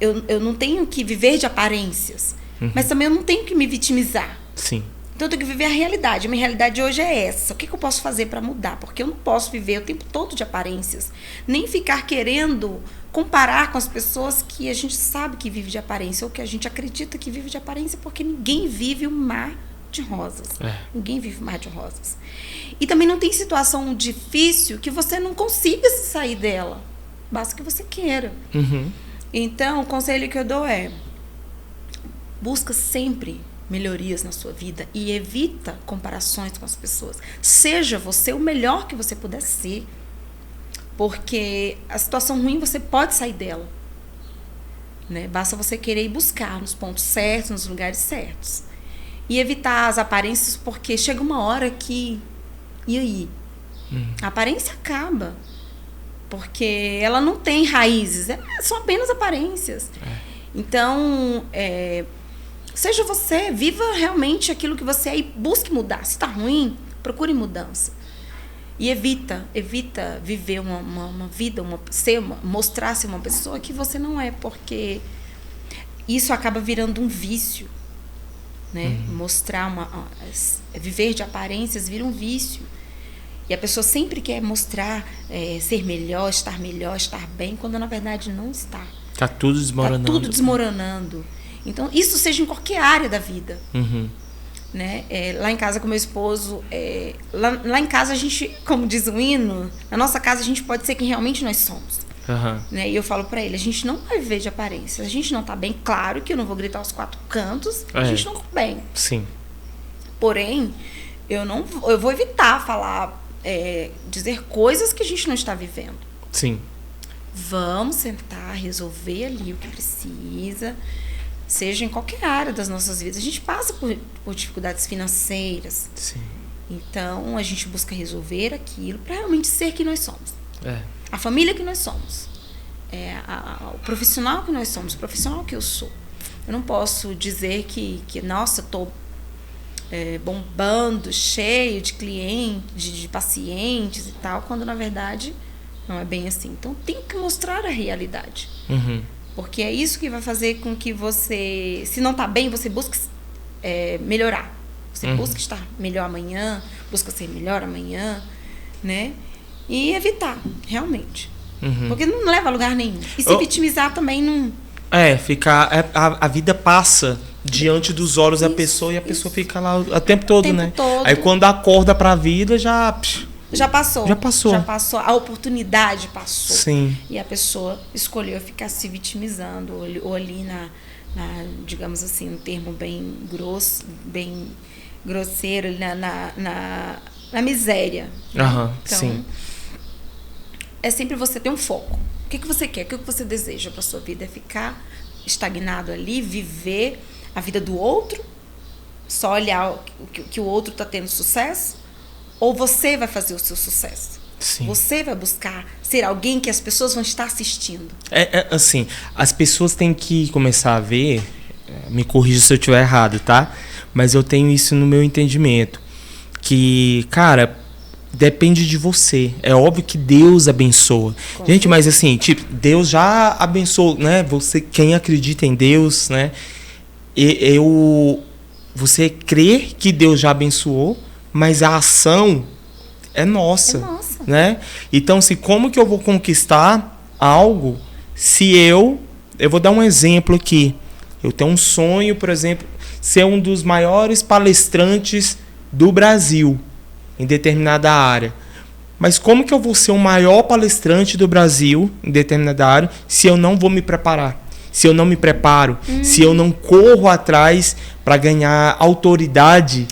Eu não tenho que viver de aparências, mas também eu não tenho que me vitimizar. Sim. Então eu tenho que viver a realidade. A minha realidade hoje é essa. O que eu posso fazer para mudar? Porque eu não posso viver o tempo todo de aparências. Nem ficar querendo comparar com as pessoas que a gente sabe que vive de aparência, ou que a gente acredita que vive de aparência, porque ninguém vive um mar de rosas. Ninguém vive um mar de rosas. E também não tem situação difícil que você não consiga sair dela. Basta que você queira. Então, o conselho que eu dou busca sempre melhorias na sua vida e evita comparações com as pessoas. Seja você o melhor que você puder ser, porque a situação ruim você pode sair dela, né? Basta você querer ir buscar nos pontos certos, nos lugares certos. E evitar as aparências, porque chega uma hora que... E aí? A aparência acaba. Porque ela não tem raízes, são apenas aparências. Então, seja você, viva realmente aquilo que você é e busque mudar. Se está ruim, procure mudança. E evita viver uma vida, mostrar-se uma pessoa que você não é, porque isso acaba virando um vício. Né? Viver de aparências vira um vício. E a pessoa sempre quer mostrar, ser melhor, estar bem, quando na verdade não está. Está tudo desmoronando. Está tudo desmoronando. Então, isso seja em qualquer área da vida. Né? Lá em casa com meu esposo, lá em casa a gente, como diz o hino, na nossa casa a gente pode ser quem realmente nós somos. Né? E eu falo para ele, a gente não vai viver de aparência. A gente não está bem, claro que eu não vou gritar aos quatro cantos, a gente não está bem. Sim. Porém, eu vou evitar falar... dizer coisas que a gente não está vivendo. Sim. Vamos sentar, resolver ali o que precisa, seja em qualquer área das nossas vidas. A gente passa por dificuldades financeiras. Sim. Então, a gente busca resolver aquilo para realmente ser quem nós somos. A família que nós somos. O profissional que nós somos, o profissional que eu sou. Eu não posso dizer que nossa, estou bombando, cheio de clientes, de pacientes e tal, quando na verdade não é bem assim. Então tem que mostrar a realidade. Porque é isso que vai fazer com que você, se não está bem, você busque melhorar. Você busca estar melhor amanhã, busca ser melhor amanhã, né? E evitar, realmente. Porque não leva a lugar nenhum. E se vitimizar também não... A vida passa diante dos olhos da pessoa e a pessoa fica lá o tempo todo, né? Aí quando acorda pra vida, já passou. A oportunidade passou. Sim. E a pessoa escolheu ficar se vitimizando, ou ali digamos assim, um termo bem grosso, bem grosseiro, na miséria. Então, sim. É sempre você ter um foco. O que você quer? O que você deseja para sua vida? É ficar estagnado ali, viver a vida do outro, só olhar que o outro está tendo sucesso, ou você vai fazer o seu sucesso? Sim. Você vai buscar ser alguém que as pessoas vão estar assistindo. Assim, as pessoas têm que começar a ver, me corrija se eu estiver errado, tá? Mas eu tenho isso no meu entendimento, que, cara, depende de você. É óbvio que Deus abençoa. Gente, mas assim, tipo, Deus já abençoou, né? Você, quem acredita em Deus, né? Você crê que Deus já abençoou, mas a ação é nossa. Né? Então, como que eu vou conquistar algo Se eu vou dar um exemplo aqui. Eu tenho um sonho, por exemplo, ser um dos maiores palestrantes do Brasil em determinada área. Mas como que eu vou ser o maior palestrante do Brasil em determinada área se eu não vou me preparar? Se eu não me preparo? Se eu não corro atrás para ganhar autoridade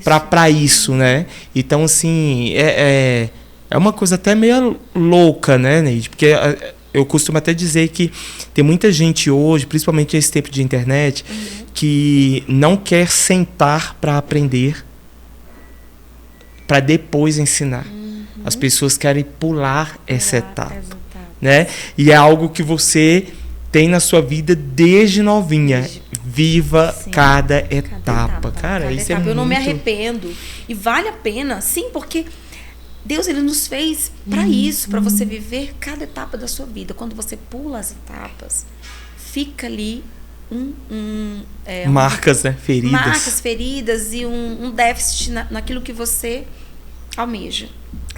para isso, né? Então, assim, é uma coisa até meio louca, né, Neide? Porque eu costumo até dizer que tem muita gente hoje, principalmente nesse tempo de internet, que não quer sentar para aprender, para depois ensinar. As pessoas querem pular essa etapa, né? E é algo que você tem na sua vida desde novinha. Viva cada etapa. Cara, isso é muito... Eu não me arrependo. E vale a pena, sim, porque Deus, ele nos fez para isso, para você viver cada etapa da sua vida. Quando você pula as etapas, fica ali marcas, né? Feridas. Marcas, feridas e um déficit naquilo que você almeja.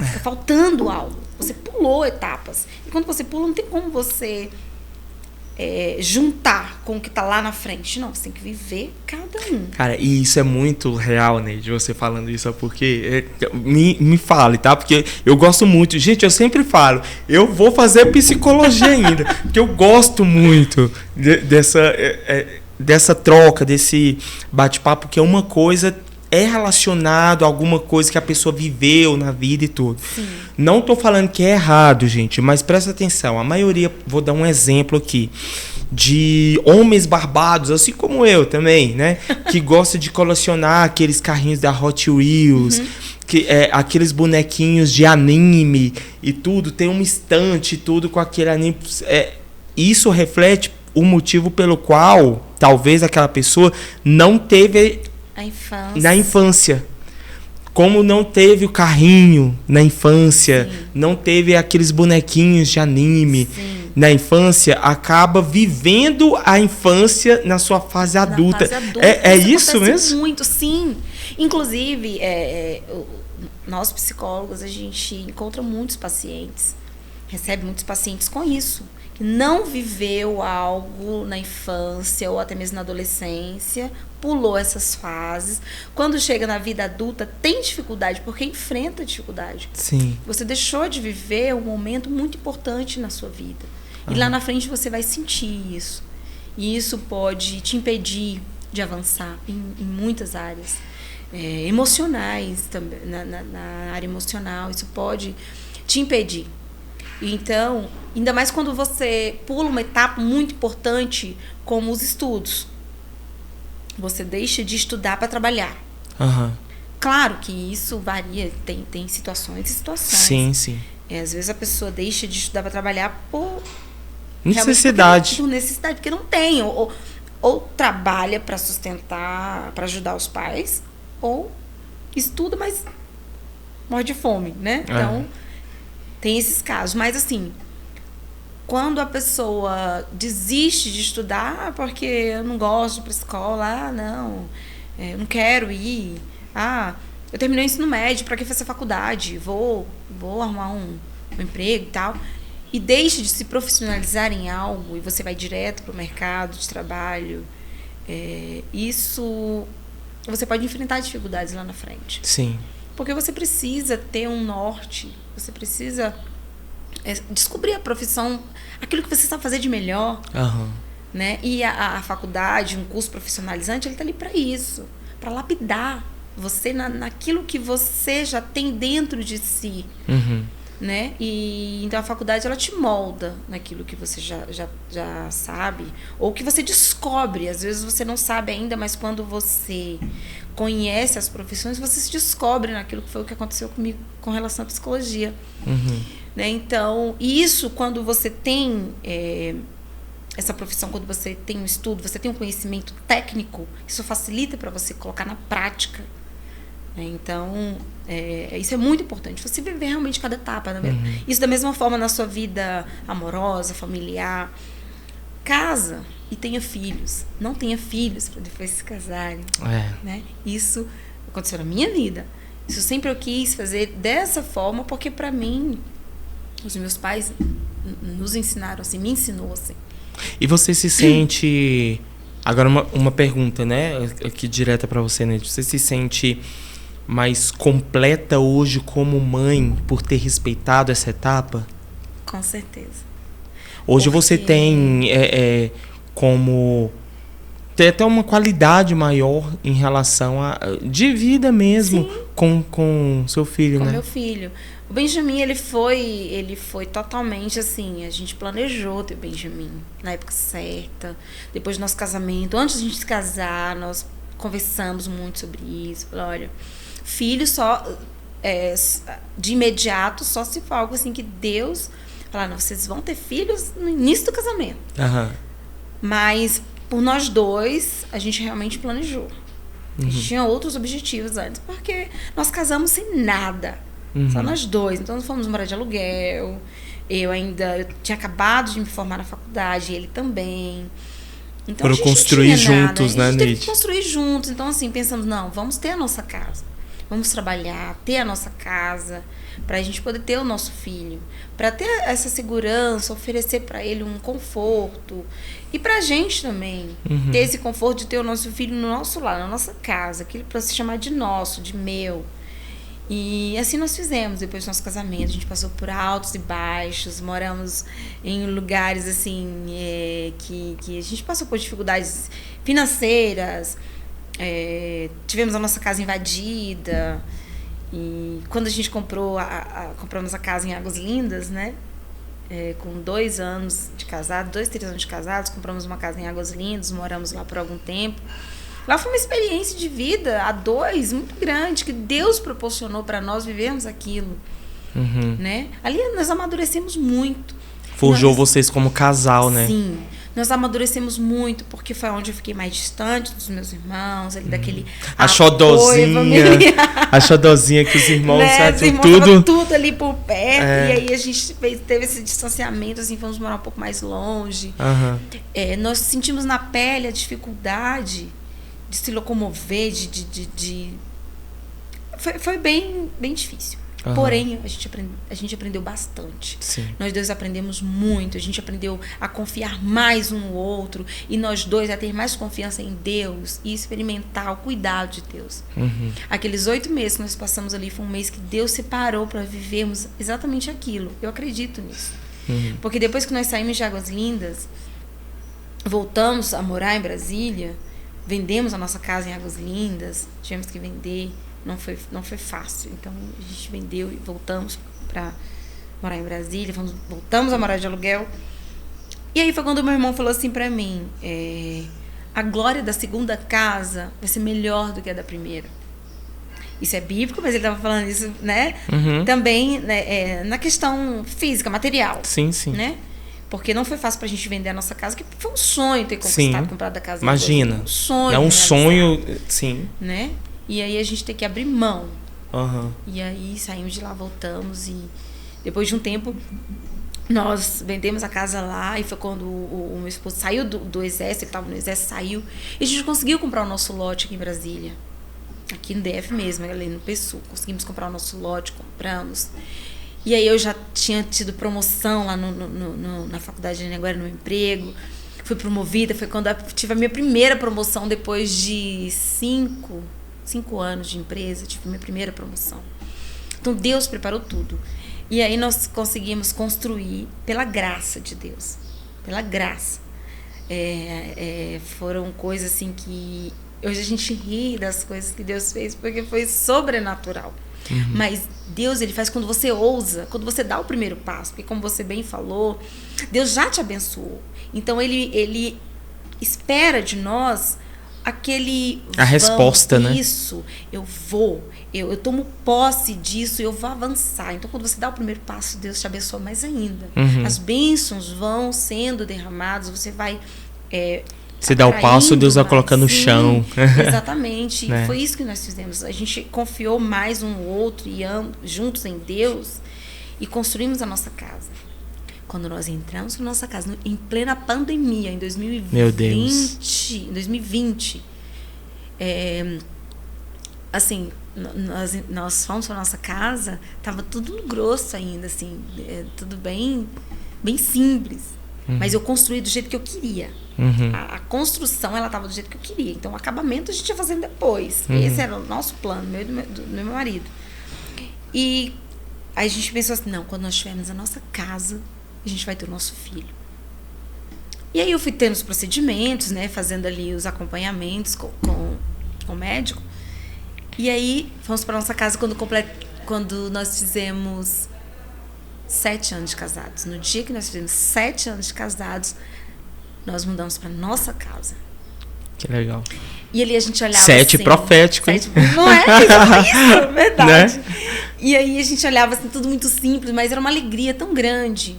Está faltando algo. Você pulou etapas. E quando você pula, não tem como você juntar com o que está lá na frente. Não, você tem que viver cada um. Cara, e isso é muito real, Neide, você falando isso, porque me fale, tá? Porque eu gosto muito. Gente, eu sempre falo, eu vou fazer psicologia ainda, porque eu gosto muito dessa troca, desse bate-papo, que é uma coisa... é relacionado a alguma coisa que a pessoa viveu na vida e tudo. Sim. Não estou falando que é errado, gente, mas presta atenção. A maioria, vou dar um exemplo aqui, de homens barbados, assim como eu também, né? Que gosta de colecionar aqueles carrinhos da Hot Wheels, aqueles bonequinhos de anime e tudo, tem uma estante e tudo com aquele anime. Isso reflete o motivo pelo qual talvez aquela pessoa não teve... na infância. Como não teve o carrinho na infância, sim, não teve aqueles bonequinhos de anime, sim, na infância, acaba vivendo a infância na sua fase adulta. É isso mesmo? Muito, sim. Inclusive, nós psicólogos, a gente encontra muitos pacientes, recebe muitos pacientes com isso, que não viveu algo na infância ou até mesmo na adolescência, pulou essas fases. Quando chega na vida adulta, tem dificuldade, porque enfrenta dificuldade. Sim. Você deixou de viver um momento muito importante na sua vida. E lá na frente você vai sentir isso. E isso pode te impedir de avançar em muitas áreas. Emocionais, também, na área emocional, isso pode te impedir. Então, ainda mais quando você pula uma etapa muito importante, como os estudos. Você deixa de estudar para trabalhar. Claro que isso varia, tem situações e situações. Sim, sim. Às vezes a pessoa deixa de estudar para trabalhar por necessidade. Por necessidade, porque não tem. Ou trabalha para sustentar, para ajudar os pais, ou estuda, mas morre de fome, né? Então, tem esses casos. Mas, assim, quando a pessoa desiste de estudar porque eu não gosto de ir para a escola, eu não quero ir, eu terminei o ensino médio, para que fazer faculdade? Vou arrumar um emprego e tal. E deixe de se profissionalizar em algo e você vai direto para o mercado de trabalho. Isso, você pode enfrentar dificuldades lá na frente. Sim. Porque você precisa ter um norte, você precisa descobrir a profissão, aquilo que você sabe fazer de melhor. Né? E a faculdade, um curso profissionalizante, ele está ali para isso, para lapidar você naquilo que você já tem dentro de si. Né? E então a faculdade, ela te molda naquilo que você já sabe, ou que você descobre. Às vezes você não sabe ainda, mas quando você conhece as profissões, você se descobre naquilo que foi o que aconteceu comigo com relação à psicologia. Né? Então, isso, quando você tem essa profissão, quando você tem um estudo, você tem um conhecimento técnico, isso facilita para você colocar na prática. Então, isso é muito importante. Você viver realmente cada etapa. Né? Isso da mesma forma na sua vida amorosa, familiar. Casa e tenha filhos. Não tenha filhos para depois se casarem. Né? Isso aconteceu na minha vida. Isso sempre eu quis fazer dessa forma, porque para mim, os meus pais nos ensinaram assim, me ensinou assim. E você se sente... Agora uma pergunta, né? Aqui direta para você, né? Você se sente mais completa hoje como mãe por ter respeitado essa etapa? Com certeza. Hoje você tem como... Tem até uma qualidade maior em relação a... De vida mesmo. Sim. Com seu filho, né? Com meu filho. O Benjamin, ele foi totalmente assim, a gente planejou ter o Benjamin na época certa, depois do nosso casamento, antes de a gente se casar, nós conversamos muito sobre isso. Falei, olha, filho só, de imediato, só se for algo assim que Deus, falar, não, vocês vão ter filhos no início do casamento. Uhum. Mas, por nós dois, a gente realmente planejou. A gente tinha outros objetivos antes, porque nós casamos sem nada. Só nós dois. Então, nós fomos morar de aluguel. Eu tinha acabado de me formar na faculdade, ele também. Então, foram construir juntos, né, A gente teve que construir juntos. Então, assim, pensamos, não, vamos ter a nossa casa. Vamos trabalhar, ter a nossa casa, para a gente poder ter o nosso filho. Para ter essa segurança, oferecer para ele um conforto. E para a gente também, ter esse conforto de ter o nosso filho no nosso lar, na nossa casa. Aquilo para se chamar de nosso, de meu. E assim nós fizemos. Depois do nosso casamento, a gente passou por altos e baixos, moramos em lugares assim que a gente passou por dificuldades financeiras, tivemos a nossa casa invadida. E quando a gente compramos a casa em Águas Lindas, né, com 2 anos de casado, 2, 3 anos de casados, compramos uma casa em Águas Lindas, moramos lá por algum tempo. Lá foi uma experiência de vida a 2 muito grande, que Deus proporcionou para nós vivermos aquilo. Né? Ali nós amadurecemos muito. Forjou vocês como casal, né? Sim. Nós amadurecemos muito, porque foi onde eu fiquei mais distante dos meus irmãos, ali daquele... A xodozinha que os irmãos, né? Os irmãos tudo ali por perto, e aí a gente teve esse distanciamento, assim, fomos morar um pouco mais longe. Nós sentimos na pele a dificuldade de se locomover, foi bem difícil. Porém, a gente aprendeu bastante. Sim. Nós dois aprendemos muito. A gente aprendeu a confiar mais um no outro. E nós dois a ter mais confiança em Deus e experimentar o cuidado de Deus. Aqueles 8 meses que nós passamos ali foi um mês que Deus separou para vivermos exatamente aquilo. Eu acredito nisso. Porque depois que nós saímos de Águas Lindas, voltamos a morar em Brasília, vendemos a nossa casa em Águas Lindas, tivemos que vender. Não foi fácil. Então, a gente vendeu e voltamos para morar em Brasília. Voltamos a morar de aluguel. E aí foi quando meu irmão falou assim para mim, a glória da segunda casa vai ser melhor do que a da primeira. Isso é bíblico, mas ele estava falando isso, né? Também, né, na questão física, material. Sim, sim. Né? Porque não foi fácil pra gente vender a nossa casa, que foi um sonho ter conquistado, comprado a casa. Imagina. Um sonho. É um sonho, sim. Né? E aí a gente tem que abrir mão. E aí saímos de lá, voltamos. E depois de um tempo, nós vendemos a casa lá. E foi quando o meu esposo saiu do exército, ele estava no exército, saiu. E a gente conseguiu comprar o nosso lote aqui em Brasília. Aqui no DF mesmo, ali no PSU. Conseguimos comprar o nosso lote, compramos. E aí eu já tinha tido promoção lá na faculdade de Anhanguera, no emprego. Fui promovida, foi quando eu tive a minha primeira promoção depois de 5 anos de empresa, tive minha primeira promoção. Então Deus preparou tudo. E aí nós conseguimos construir pela graça de Deus. Pela graça. Foram coisas assim que hoje a gente ri das coisas que Deus fez, porque foi sobrenatural. Mas Deus, ele faz quando você ousa, quando você dá o primeiro passo. Porque como você bem falou, Deus já te abençoou. Então ele espera de nós a resposta, né? Isso, eu tomo posse disso, eu vou avançar. Então, quando você dá o primeiro passo, Deus te abençoa mais ainda. As bênçãos vão sendo derramadas, você vai... Se dá o passo, Deus vai colocar no chão. Exatamente. Né? Foi isso que nós fizemos. A gente confiou mais um no outro e juntos em Deus e construímos a nossa casa. Quando nós entramos na nossa casa, em plena pandemia, em 2020, meu Deus. Em 2020, assim, nós fomos para nossa casa, tava tudo grosso ainda, assim, tudo bem bem simples. Mas eu construí do jeito que eu queria. A construção, ela estava do jeito que eu queria. Então, o acabamento a gente ia fazendo depois. Esse era o nosso plano, do meu marido. E aí a gente pensou assim, não, quando nós tivermos a nossa casa, a gente vai ter o nosso filho. E aí eu fui tendo os procedimentos, né? Fazendo ali os acompanhamentos com o médico. E aí, fomos para nossa casa quando nós fizemos 7 anos de casados. No dia que nós fizemos 7 anos de casados, nós mudamos para nossa casa. Que legal. E ali a gente olhava 7 assim, profético, hein? Não é? Isso, verdade. Né? E aí a gente olhava assim, tudo muito simples, mas era uma alegria tão grande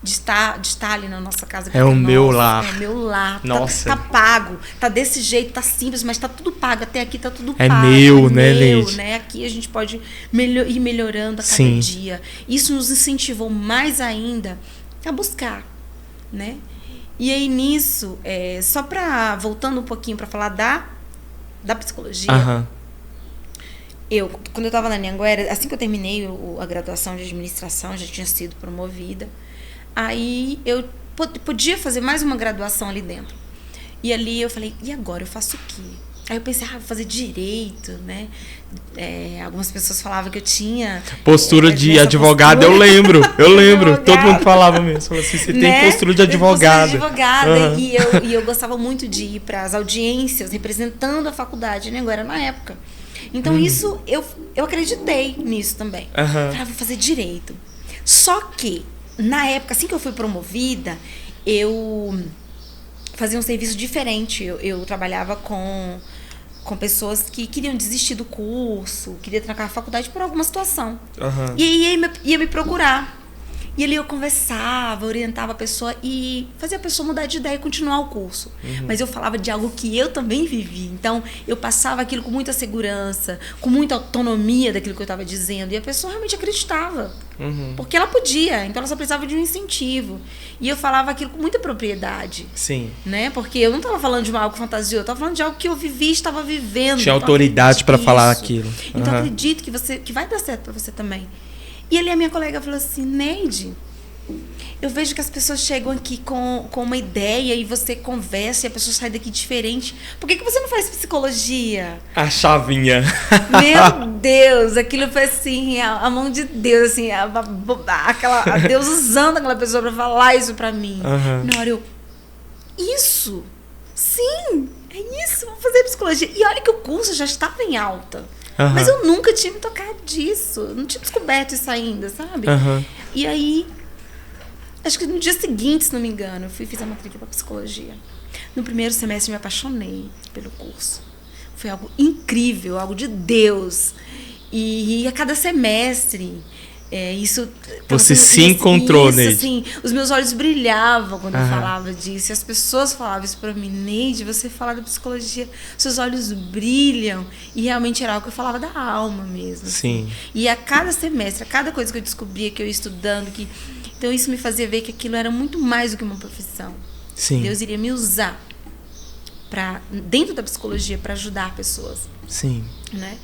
de estar ali na nossa casa. É o meu lar. É o meu lar. Nossa. Tá pago. Tá desse jeito, tá simples, mas tá tudo pago. Até aqui tá tudo É pago. meu, né, Leide? Né? Aqui a gente pode ir melhorando a cada Sim. dia. Isso nos incentivou mais ainda a buscar, né? E aí nisso, voltando um pouquinho para falar da psicologia, quando eu estava na Anhanguera, assim que eu terminei a graduação de administração, já tinha sido promovida, aí eu podia fazer mais uma graduação ali dentro. E ali eu falei, e agora eu faço o quê? Aí eu pensei, vou fazer direito, né? Algumas pessoas falavam que eu tinha... Postura de advogada, eu lembro. Todo mundo falava mesmo. Falava assim, você tem postura de advogada. E eu gostava muito de ir para as audiências representando a faculdade, né? Agora, na época. Então, isso, eu acreditei nisso também. Falei, vou fazer direito. Só que, na época, assim que eu fui promovida, eu fazia um serviço diferente. Eu trabalhava com pessoas que queriam desistir do curso, queriam trancar a faculdade por alguma situação. E aí ia me procurar. E ali eu conversava, orientava a pessoa e fazia a pessoa mudar de ideia e continuar o curso. Mas eu falava de algo que eu também vivi. Então, eu passava aquilo com muita segurança, com muita autonomia daquilo que eu estava dizendo. E a pessoa realmente acreditava. Porque ela podia, então ela só precisava de um incentivo. E eu falava aquilo com muita propriedade. Sim. Né? Porque eu não estava falando de algo fantasioso, eu estava falando de algo que eu vivi, estava vivendo. Tinha autoridade para falar aquilo. Então, acredito que vai dar certo para você também. E ali a minha colega falou assim, Neide, eu vejo que as pessoas chegam aqui com uma ideia e você conversa e a pessoa sai daqui diferente. Por que você não faz psicologia? A chavinha. Meu Deus, aquilo foi assim, a mão de Deus, assim, a Deus usando aquela pessoa para falar isso para mim. Na hora isso, sim, é isso, vou fazer psicologia. E olha que o curso já estava em alta. Mas eu nunca tinha me tocado disso. Não tinha descoberto isso ainda, sabe? E aí, acho que no dia seguinte, se não me engano, eu fiz a matrícula para psicologia. No primeiro semestre, me apaixonei pelo curso. Foi algo incrível, algo de Deus. E a cada semestre... isso você se encontrou nele. Assim, os meus olhos brilhavam quando eu falava disso. E as pessoas falavam isso pra mim, Neide, você fala da psicologia, seus olhos brilham. E realmente era algo que eu falava da alma mesmo. Sim. Assim. E a cada semestre, a cada coisa que eu descobria, que eu ia estudando, então isso me fazia ver que aquilo era muito mais do que uma profissão. Sim. Deus iria me usar dentro da psicologia para ajudar pessoas. Sim. Né?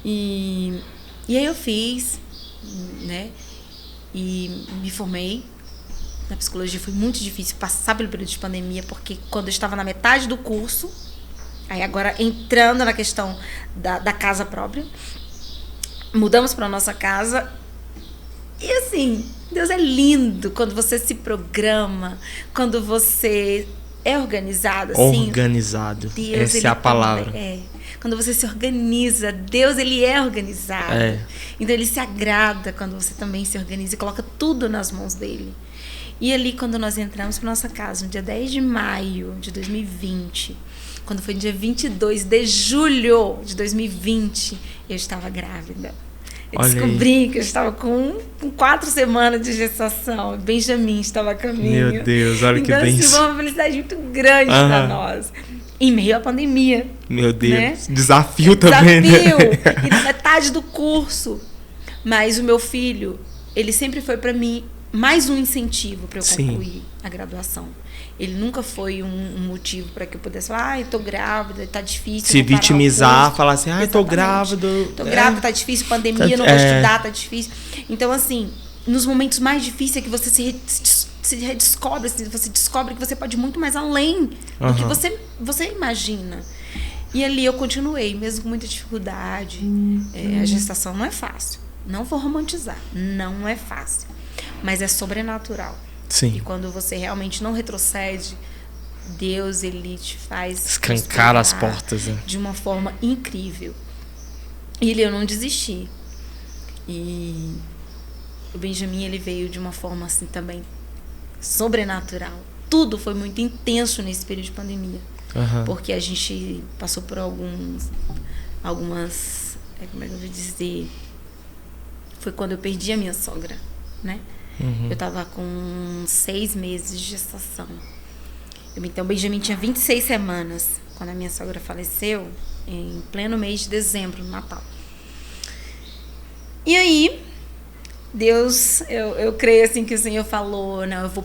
E aí eu fiz... né? E me formei na psicologia. Foi muito difícil passar pelo período de pandemia, porque quando eu estava na metade do curso, aí agora entrando na questão da casa própria, mudamos para nossa casa e assim, Deus é lindo quando você se programa, quando você é organizado assim. Organizado, Deus, essa é a palavra. Quando você se organiza, Deus, ele é organizado. Então, ele se agrada quando você também se organiza e coloca tudo nas mãos dele. E ali, quando nós entramos para nossa casa, no dia 10 de maio de 2020, quando foi no dia 22 de julho de 2020, eu estava grávida. Eu descobri que eu estava com 4 semanas de gestação. Benjamin estava a caminho. Meu Deus, olha que bem. Então, foi uma felicidade muito grande para nós. Em meio à pandemia. Meu Deus. Né? Desafio também, né? E na metade do curso. Mas o meu filho, ele sempre foi para mim mais um incentivo para eu concluir a graduação. Ele nunca foi um motivo para que eu pudesse falar, tô grávida, tá difícil. Se vitimizar, falar assim, tô grávida. Tô grávida, tá difícil, pandemia, não vou estudar, tá difícil. Então, assim, nos momentos mais difíceis é que você se redescobre, você descobre que você pode ir muito mais além do que você imagina. E ali eu continuei, mesmo com muita dificuldade. A gestação não é fácil. Não vou romantizar. Não é fácil. Mas é sobrenatural. Sim. E quando você realmente não retrocede, Deus, ele te faz escancar as portas, né? De uma forma incrível. E eu não desisti. E o Benjamin, ele veio de uma forma assim também sobrenatural. Tudo foi muito intenso nesse período de pandemia. Porque a gente passou por algumas, como é que eu vou dizer? Foi quando eu perdi a minha sogra, né? Eu tava com 6 meses de gestação. Então, o Benjamin tinha 26 semanas quando a minha sogra faleceu, em pleno mês de dezembro, no Natal. E aí, Deus, eu creio assim que o Senhor falou, não, eu vou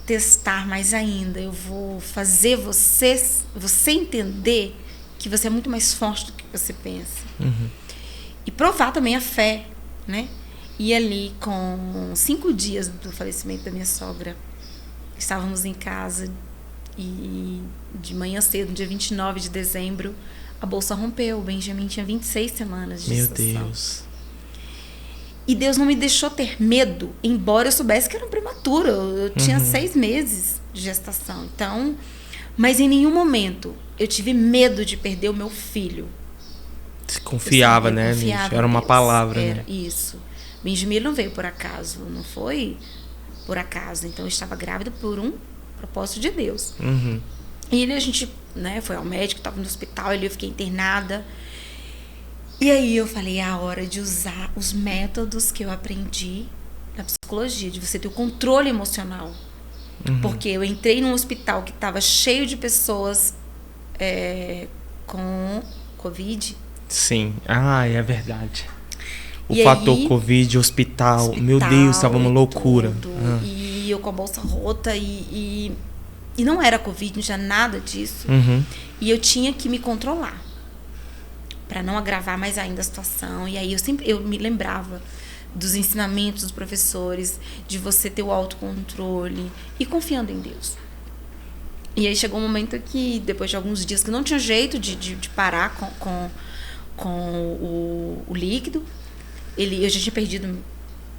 testar mais ainda, eu vou fazer você entender que você é muito mais forte do que você pensa. E provar também a fé, né? E ali, com 5 dias do falecimento da minha sogra, estávamos em casa. E de manhã cedo, no dia 29 de dezembro, a bolsa rompeu. O Benjamin tinha 26 semanas de gestação. Meu Deus. E Deus não me deixou ter medo, embora eu soubesse que era prematuro. Eu tinha 6 meses de gestação. Então, mas em nenhum momento eu tive medo de perder o meu filho. Você confiava, né? Confiava era uma Deus. palavra, era, né? Isso. Benjamin não veio por acaso, não foi por acaso. Então, eu estava grávida por um propósito de Deus. E ele, a gente, né, foi ao médico, estava no hospital, ali eu fiquei internada. E aí eu falei, é a hora de usar os métodos que eu aprendi na psicologia, de você ter o controle emocional. Porque eu entrei num hospital que estava cheio de pessoas com Covid. Sim, é verdade. O E fator aí, Covid, hospital, meu Deus, estava uma loucura. E eu com a bolsa rota e não era Covid, não tinha nada disso. E eu tinha que me controlar para não agravar mais ainda a situação. E aí eu me lembrava dos ensinamentos dos professores, de você ter o autocontrole e confiando em Deus. E aí chegou um momento que, depois de alguns dias que não tinha jeito de parar com o líquido, eu já tinha perdido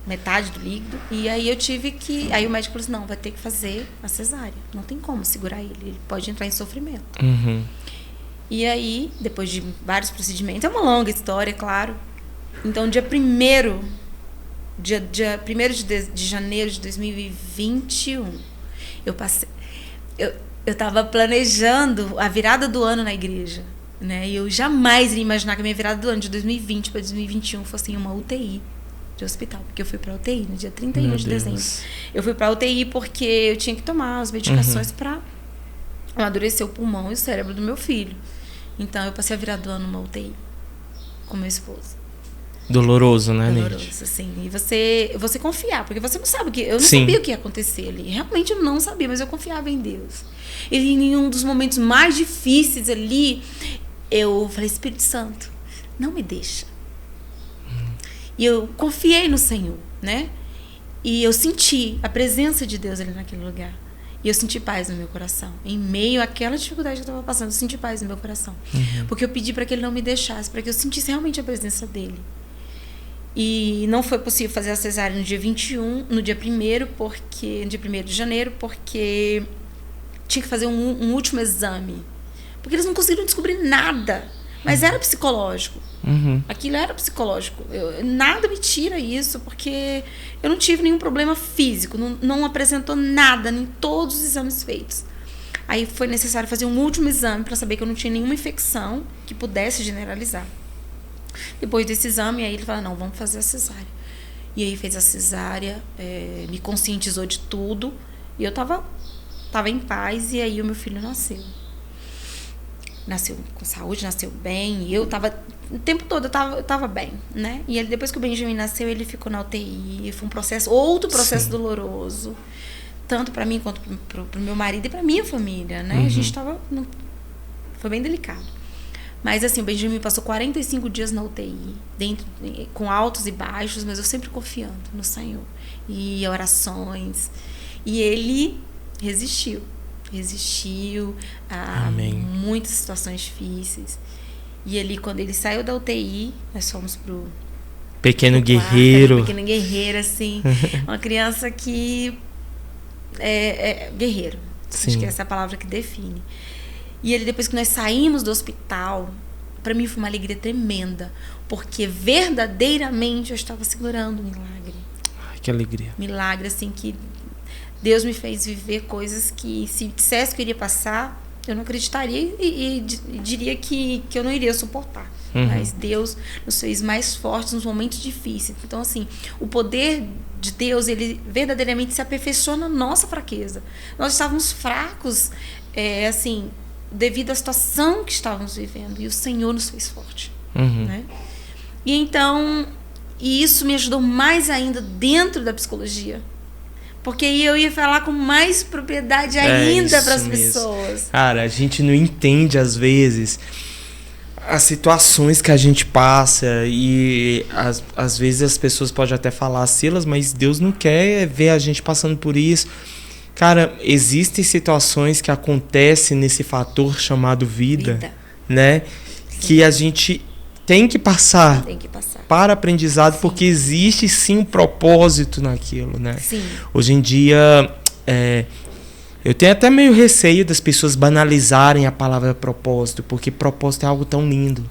metade do líquido, e aí eu tive que... Aí o médico falou assim, não, vai ter que fazer a cesárea. Não tem como segurar ele pode entrar em sofrimento. E aí, depois de vários procedimentos, é uma longa história, claro. Então, dia 1º de janeiro de 2021, eu estava planejando a virada do ano na igreja, né? E eu jamais iria imaginar que a minha virada do ano de 2020 para 2021 fosse em uma UTI de hospital, porque eu fui para UTI no dia 31 de dezembro. Eu fui para UTI porque eu tinha que tomar as medicações para amadurecer o pulmão e o cérebro do meu filho. Então eu passei a virada do ano numa UTI com meu esposo. Doloroso, né, Neide? Doloroso, assim. E você confiar, porque você não sabe o que... Eu não sabia o que ia acontecer ali. Realmente eu não sabia, mas eu confiava em Deus. E em um dos momentos mais difíceis ali, eu falei, Espírito Santo, não me deixa. E eu confiei no Senhor, né? E eu senti a presença de Deus ali naquele lugar. E eu senti paz no meu coração. Em meio àquela dificuldade que eu estava passando, eu senti paz no meu coração. Porque eu pedi para que Ele não me deixasse, para que eu sentisse realmente a presença dEle. E não foi possível fazer a cesárea no dia 21, no dia 1º, no dia 1º de janeiro, porque tinha que fazer um último exame. Porque eles não conseguiram descobrir nada. Mas era psicológico. Aquilo era psicológico. Nada me tira isso, porque eu não tive nenhum problema físico. Não apresentou nada em todos os exames feitos. Aí foi necessário fazer um último exame para saber que eu não tinha nenhuma infecção que pudesse generalizar. Depois desse exame, aí ele falou, não, vamos fazer a cesárea. E aí fez a cesárea, me conscientizou de tudo. E eu tava em paz, e aí o meu filho nasceu. Nasceu com saúde, nasceu bem. E eu tava, o tempo todo eu tava bem, né? E ele, depois que o Benjamin nasceu, ele ficou na UTI. Foi outro processo doloroso. Tanto para mim, quanto pro meu marido e pra minha família, né? A gente tava... Foi bem delicado. Mas assim, o Benjamin passou 45 dias na UTI, com altos e baixos, mas eu sempre confiando no Senhor. E orações. E ele resistiu a muitas situações difíceis. E ele, quando ele saiu da UTI, nós fomos pro Pequeno guerreiro. Pequeno guerreiro, assim. Uma criança que é guerreiro. Sim. Acho que essa é a palavra que define. E ele, depois que nós saímos do hospital, para mim foi uma alegria tremenda, porque verdadeiramente eu estava segurando um milagre. Ai, que alegria. Milagre, assim, que Deus me fez viver coisas que, se dissesse que eu iria passar, eu não acreditaria e diria que eu não iria suportar. Mas Deus nos fez mais fortes nos momentos difíceis. Então, assim, o poder de Deus, ele verdadeiramente se aperfeiçoa na nossa fraqueza. Nós estávamos fracos, assim, devido à situação que estávamos vivendo. E o Senhor nos fez forte. Né? E então, isso me ajudou mais ainda dentro da psicologia. Porque aí eu ia falar com mais propriedade ainda para as pessoas. Cara, a gente não entende, às vezes, as situações que a gente passa. E às vezes as pessoas podem até falar, Silas, mas Deus não quer ver a gente passando por isso. Cara, existem situações que acontecem nesse fator chamado vida. Né? Sim. Que a gente tem que passar. Para aprendizado, sim. Porque existe sim um propósito naquilo, né? Sim. Hoje em dia, eu tenho até meio receio das pessoas banalizarem a palavra propósito, porque propósito é algo tão lindo.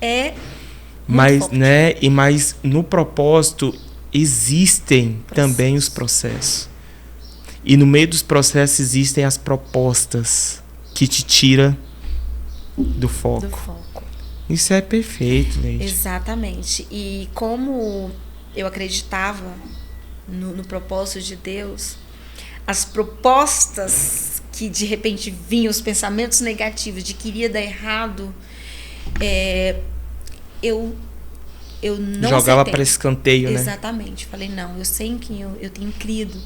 Mas, né? Mas no propósito existem também os processos. E no meio dos processos existem as propostas que te tiram do foco. Isso é perfeito, Leide. Exatamente. E como eu acreditava no propósito de Deus, as propostas que de repente vinham, os pensamentos negativos de que iria dar errado, eu não jogava para escanteio, né? Exatamente. Falei, não, eu sei em quem eu tenho crido.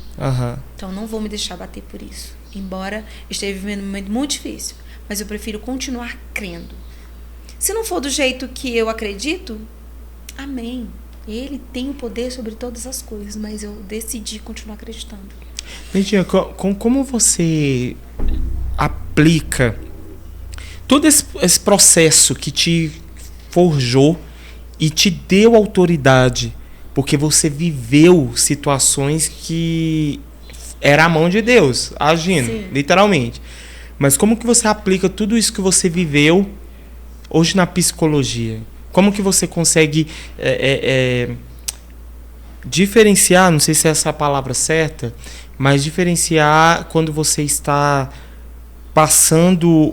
Então não vou me deixar bater por isso. Embora eu esteja vivendo um momento muito difícil, mas eu prefiro continuar crendo. Se não for do jeito que eu acredito, amém. Ele tem o poder sobre todas as coisas, mas eu decidi continuar acreditando. Leidinha, como você aplica todo esse processo que te forjou e te deu autoridade? Porque você viveu situações que era a mão de Deus agindo, sim, literalmente. Mas como que você aplica tudo isso que você viveu hoje na psicologia? Como que você consegue diferenciar, não sei se é essa a palavra certa, mas diferenciar quando você está passando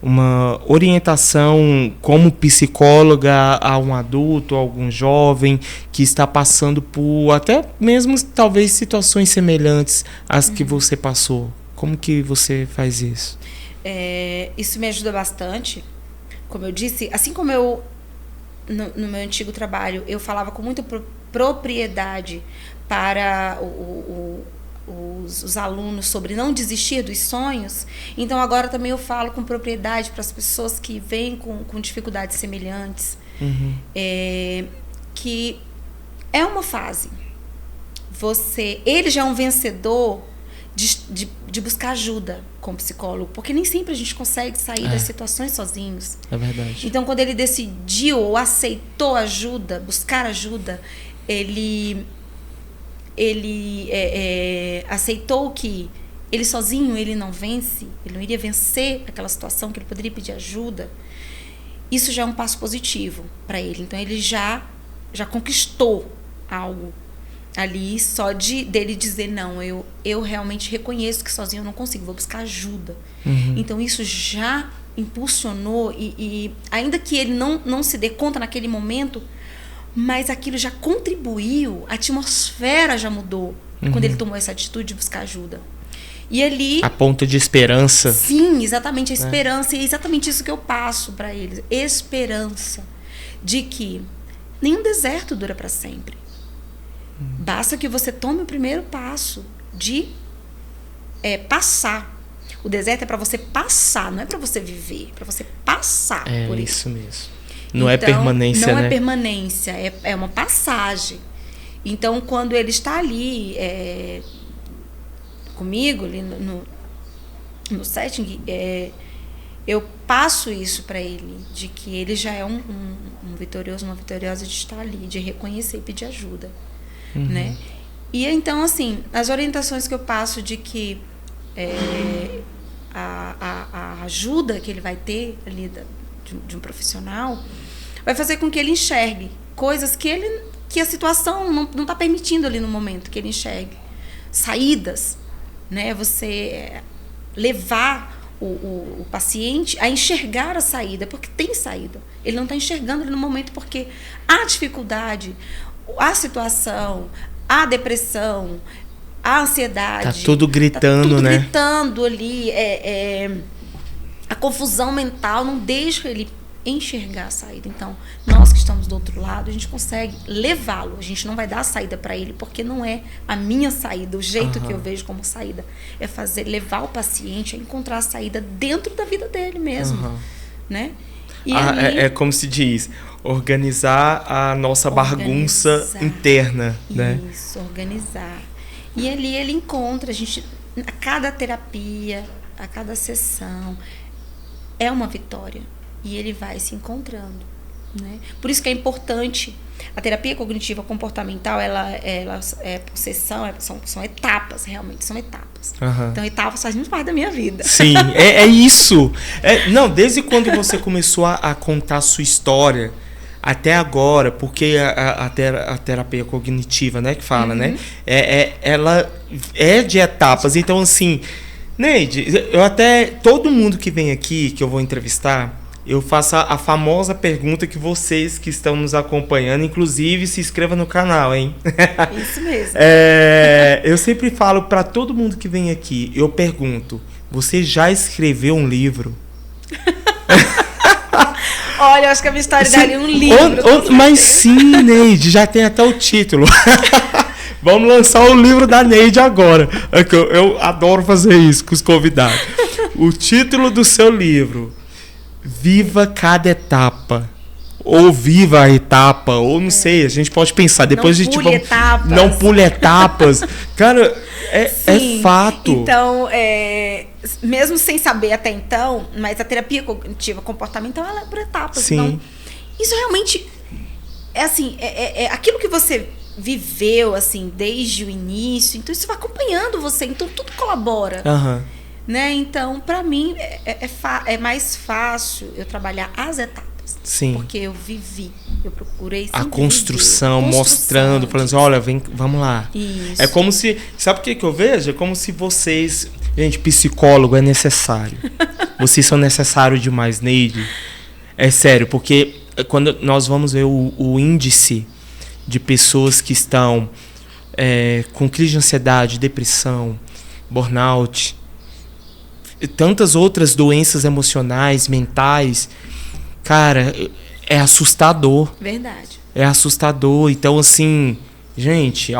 uma orientação como psicóloga a um adulto, a algum jovem que está passando por até mesmo talvez situações semelhantes às que você passou? Como que você faz isso? Isso me ajuda bastante. Como eu disse, assim como eu no meu antigo trabalho eu falava com muita propriedade para os alunos sobre não desistir dos sonhos, então agora também eu falo com propriedade para as pessoas que vêm com dificuldades semelhantes, que é uma fase. Ele já é um vencedor de buscar ajuda com o psicólogo, porque nem sempre a gente consegue sair das situações sozinhos. É verdade. Então, quando ele decidiu ou aceitou ajuda, buscar ajuda, ele aceitou que ele sozinho ele não vence, ele não iria vencer aquela situação, que ele poderia pedir ajuda. Isso já é um passo positivo para ele. Então, ele já conquistou algo ali, só dele dizer, não, eu realmente reconheço que sozinho eu não consigo, vou buscar ajuda. Então isso já impulsionou e ainda que ele não se dê conta naquele momento, mas aquilo já contribuiu, a atmosfera já mudou quando ele tomou essa atitude de buscar ajuda. E ali... A ponto de esperança. Sim, exatamente, a esperança. E é exatamente isso que eu passo para eles. Esperança de que nenhum deserto dura para sempre. Basta que você tome o primeiro passo de passar. O deserto é para você passar, não é para você viver, é para você passar por isso. É isso mesmo. Não é permanência, não né? É permanência, é uma passagem. Então, quando ele está ali comigo ali no setting, eu passo isso para ele, de que ele já é um vitorioso, uma vitoriosa de estar ali, de reconhecer e pedir ajuda, né? E então, assim, as orientações que eu passo de que a ajuda que ele vai ter ali de um profissional vai fazer com que ele enxergue coisas que a situação não está permitindo ali no momento que ele enxergue. Saídas, né? Você levar o paciente a enxergar a saída, porque tem saída. Ele não está enxergando ali no momento porque a dificuldade, a situação, a depressão, a ansiedade... Tá tudo gritando, tudo né? Gritando ali. A confusão mental não deixa ele enxergar a saída. Então, nós que estamos do outro lado, a gente consegue levá-lo. A gente não vai dar a saída para ele, porque não é a minha saída, o jeito que eu vejo como saída. É levar o paciente a encontrar a saída dentro da vida dele mesmo. Né? E ali, é como se diz, organizar a nossa bagunça interna. Né? Isso, organizar. E ali ele encontra, a cada terapia, a cada sessão, é uma vitória. E ele vai se encontrando, né? Por isso que é importante a terapia cognitiva comportamental, ela é por sessão, são etapas, realmente são etapas. Então etapas faz muito parte da minha vida. Sim, é isso. Não, desde quando você começou a contar a sua história até agora, porque a terapia cognitiva, né, que fala, né, ela é de etapas. Então, assim, Neide, todo mundo que vem aqui, que eu vou entrevistar, eu faço a famosa pergunta que vocês que estão nos acompanhando, inclusive, se inscreva no canal, hein? Isso mesmo. Eu sempre falo para todo mundo que vem aqui, eu pergunto, você já escreveu um livro? Olha, eu acho que a minha história daria um livro. Mas sim, Neide, já tem até o título. Vamos lançar o livro da Neide agora. Eu adoro fazer isso com os convidados. O título do seu livro: Viva cada etapa. Ou viva a etapa, ou não sei, a gente pode pensar. Depois a gente não pule etapas. Cara, é fato. Então, mesmo sem saber até então, mas a terapia cognitiva comportamental, ela é por etapas. Sim. Então, isso realmente é assim, aquilo que você viveu assim desde o início, então isso vai acompanhando você, então tudo colabora. Né? Então, para mim, é mais fácil eu trabalhar as etapas. Sim. Porque eu vivi, eu procurei a construção, mostrando, falando assim, olha, vamos lá. Isso. É como se, sabe o que eu vejo? É como se vocês, gente, psicólogo é necessário. Vocês são necessários demais, Neide. É sério, porque quando nós vamos ver o índice de pessoas que estão com crise de ansiedade, depressão, burnout, e tantas outras doenças emocionais, mentais, cara, é assustador. Verdade. É assustador. Então, assim, gente,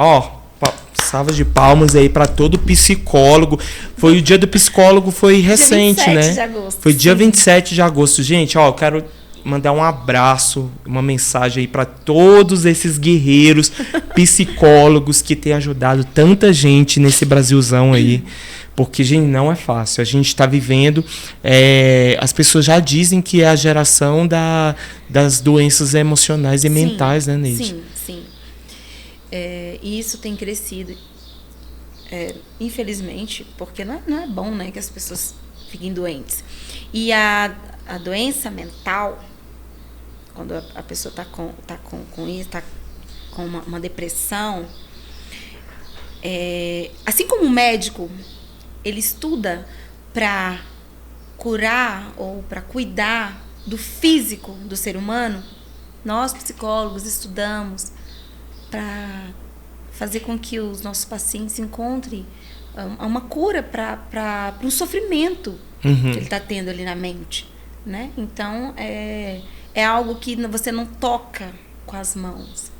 salva de palmas aí para todo psicólogo. Foi o dia do psicólogo, foi recente, dia 27 né? De agosto, foi dia 27 de agosto. Gente, eu quero mandar um abraço, uma mensagem aí para todos esses guerreiros psicólogos que têm ajudado tanta gente nesse Brasilzão aí. Porque, gente, não é fácil. A gente está vivendo... as pessoas já dizem que é a geração das doenças emocionais e mentais, né, Neide? Sim. E isso tem crescido, infelizmente, porque não é bom, né, que as pessoas fiquem doentes. E a doença mental, quando a pessoa está com isso, está com uma depressão, assim como o médico... ele estuda para curar ou para cuidar do físico do ser humano, nós psicólogos estudamos para fazer com que os nossos pacientes encontrem uma cura para um sofrimento que ele está tendo ali na mente, né? Então, é algo que você não toca com as mãos.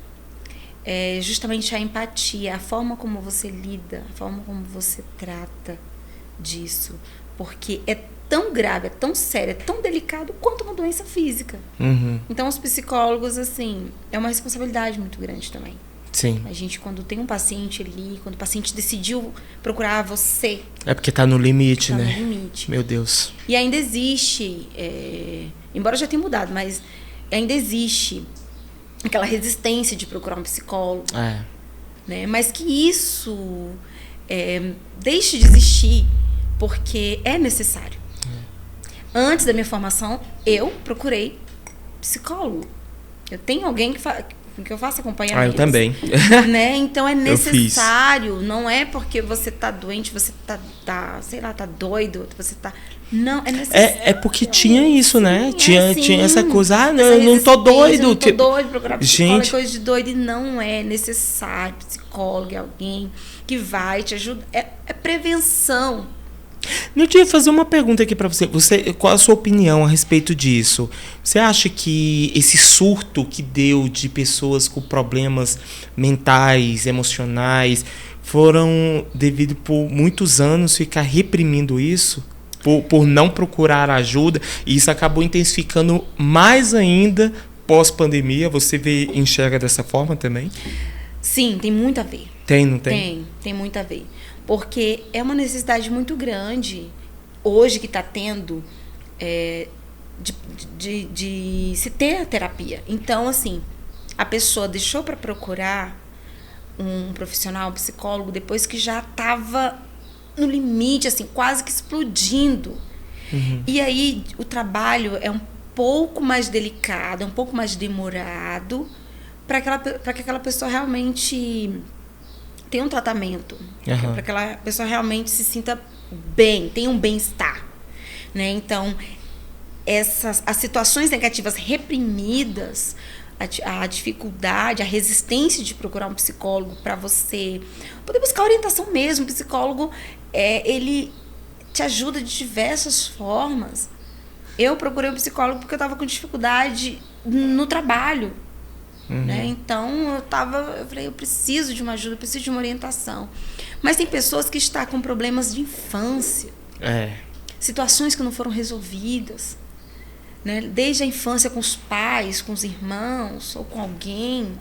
É justamente a empatia, a forma como você lida, a forma como você trata disso, porque é tão grave, é tão sério, é tão delicado quanto uma doença física. Então, os psicólogos, assim, é uma responsabilidade muito grande também. Sim. A gente, quando tem um paciente ali, quando o paciente decidiu procurar você... É porque tá no limite, né? No limite. Meu Deus. E ainda existe, embora já tenha mudado, mas ainda existe aquela resistência de procurar um psicólogo. Né? Mas que isso deixe de existir, porque é necessário. Antes da minha formação, eu procurei psicólogo. Eu tenho alguém que eu faço acompanhamento. Eu também. Né? Então é necessário, não é porque você tá doente, você sei lá, tá doido, você tá... Não, é necessário. É porque tinha isso, né? Sim, tinha essa coisa, não, eu não tô doido. Eu não tô doido, procurar psicólogo, Gente, é coisa de doido. E não é necessário. Psicólogo é alguém que vai te ajudar. É prevenção. Eu tinha que fazer uma pergunta aqui para você. Qual a sua opinião a respeito disso? Você acha que esse surto que deu de pessoas com problemas mentais, emocionais, foram devido por muitos anos ficar reprimindo isso? Por não procurar ajuda, e isso acabou intensificando mais ainda pós-pandemia. Você enxerga dessa forma também? Sim, tem muito a ver. Tem, não tem? Tem muito a ver. Porque é uma necessidade muito grande, hoje que está tendo, de se ter a terapia. Então, assim, a pessoa deixou para procurar um profissional, um psicólogo, depois que já estava no limite, assim, quase que explodindo. Uhum. E aí o trabalho é um pouco mais delicado, é um pouco mais demorado para que aquela pessoa realmente tenha um tratamento, Uhum. para que aquela pessoa realmente se sinta bem, tenha um bem-estar, né? Então, as situações negativas reprimidas, a dificuldade, a resistência de procurar um psicólogo para você poder buscar orientação mesmo. O psicólogo, ele te ajuda de diversas formas. Eu procurei um psicólogo porque eu estava com dificuldade no trabalho. Uhum. Né? Então, eu falei, eu preciso de uma ajuda, eu preciso de uma orientação. Mas tem pessoas que estão com problemas de infância. Situações que não foram resolvidas. Né? Desde a infância com os pais, com os irmãos ou com alguém.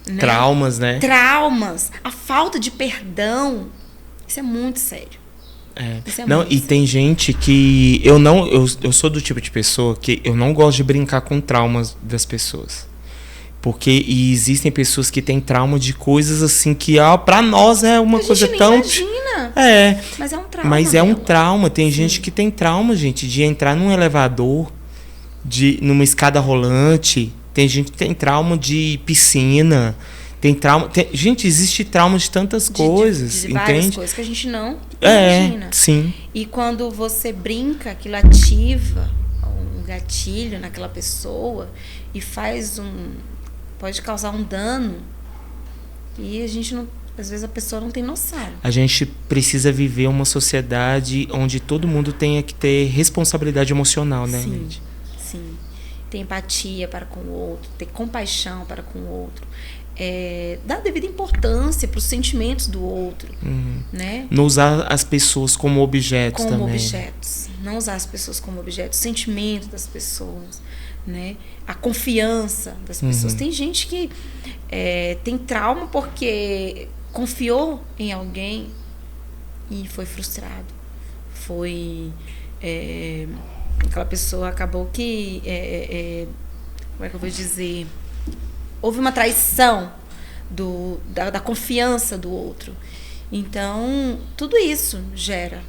Né? Traumas, né? Traumas. A falta de perdão. Isso é muito sério. E tem gente que... Eu sou do tipo de pessoa que eu não gosto de brincar com traumas das pessoas. Porque existem pessoas que têm trauma de coisas assim que pra nós é uma coisa tão... Imagina. Mas é um trauma. Mas é um trauma. Tem gente que tem trauma, gente, de entrar num elevador, numa escada rolante. Tem gente que tem trauma de piscina. Tem trauma... Gente, existe trauma de tantas coisas, de várias entende? coisas que a gente não imagina. Sim. E quando você brinca, aquilo ativa um gatilho naquela pessoa e pode causar um dano. E a gente não... Às vezes a pessoa não tem noção. A gente precisa viver uma sociedade onde todo mundo tenha que ter responsabilidade emocional, né, gente? Sim. Ter empatia para com o outro, ter compaixão para com o outro. Dar devida importância para os sentimentos do outro. Né? Não usar as pessoas como objetos também. Como objetos. Não usar as pessoas como objetos. O sentimento das pessoas. Né? A confiança das pessoas. Tem gente que tem trauma porque confiou em alguém e foi frustrado. Aquela pessoa acabou que como é que eu vou dizer, houve uma traição da confiança do outro. Então tudo isso gera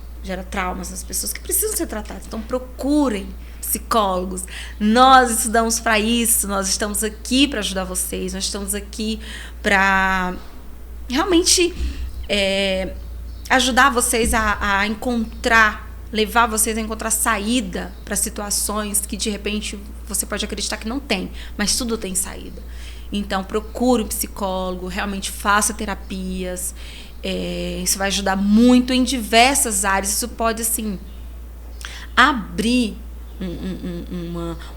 traumas nas pessoas que precisam ser tratadas. Então procurem psicólogos. Nós estudamos para isso, nós estamos aqui para ajudar vocês, nós estamos aqui para realmente ajudar vocês a levar vocês a encontrar saída para situações que de repente você pode acreditar que não tem, mas tudo tem saída. Então procure um psicólogo, realmente faça terapias, isso vai ajudar muito em diversas áreas. Isso pode assim abrir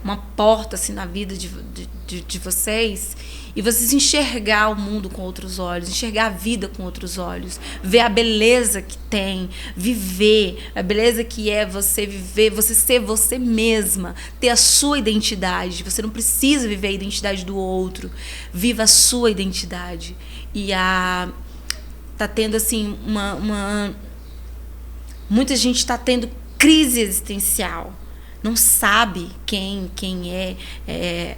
uma porta assim na vida de vocês, e vocês enxergar o mundo com outros olhos, enxergar a vida com outros olhos, ver a beleza que tem, viver a beleza que é você viver, você ser você mesma, ter a sua identidade. Você não precisa viver a identidade do outro, viva a sua identidade. E tá tendo assim muita gente está tendo crise existencial, não sabe quem é,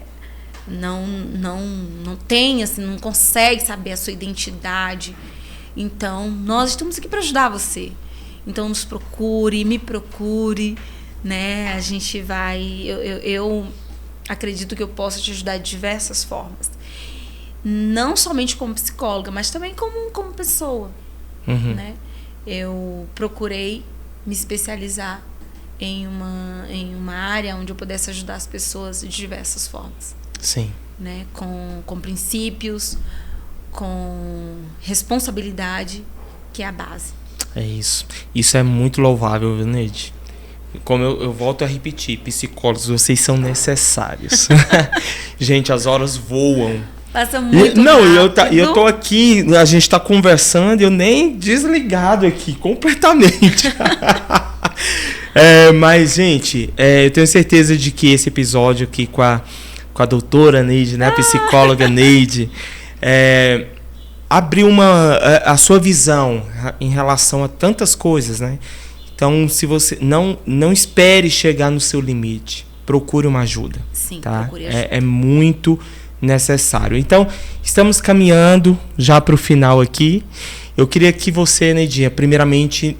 não tem, assim, não consegue saber a sua identidade. Então, nós estamos aqui para ajudar você. Então, nos procure, me procure, né? A gente vai... Eu acredito que eu posso te ajudar de diversas formas. Não somente como psicóloga, mas também como pessoa, né? Eu procurei me especializar em uma área onde eu pudesse ajudar as pessoas de diversas formas. Sim. Né? Com princípios, com responsabilidade, que é a base. É isso. Isso é muito louvável, viu, Neide? Como eu volto a repetir, psicólogos, vocês são necessários. Gente, as horas voam. Passa muito rápido. Eu tô aqui, a gente tá conversando e eu nem desligado aqui, completamente. Mas, gente, eu tenho certeza de que esse episódio aqui com a doutora Neide, né, a psicóloga Neide, abriu a sua visão em relação a tantas coisas, né? Então, se você não espere chegar no seu limite, procure uma ajuda. Sim, tá? procure ajuda. É muito necessário. Então, estamos caminhando já para o final aqui. Eu queria que você, Neidinha, primeiramente,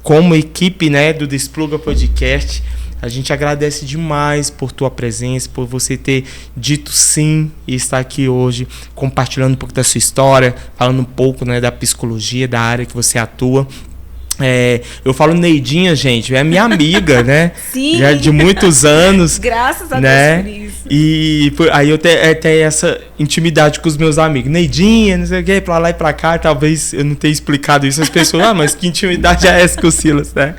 como equipe, né, do Despluga Podcast, a gente agradece demais por tua presença, por você ter dito sim e estar aqui hoje compartilhando um pouco da sua história, falando um pouco, né, da psicologia, da área que você atua. Eu falo Neidinha, gente, é minha amiga, né? Sim. Já de muitos anos. Graças a né? Deus por isso. E aí eu tenho essa intimidade com os meus amigos. Neidinha, não sei o que, pra lá e pra cá. Talvez eu não tenha explicado isso às pessoas. Mas que intimidade é essa com o Silas, né?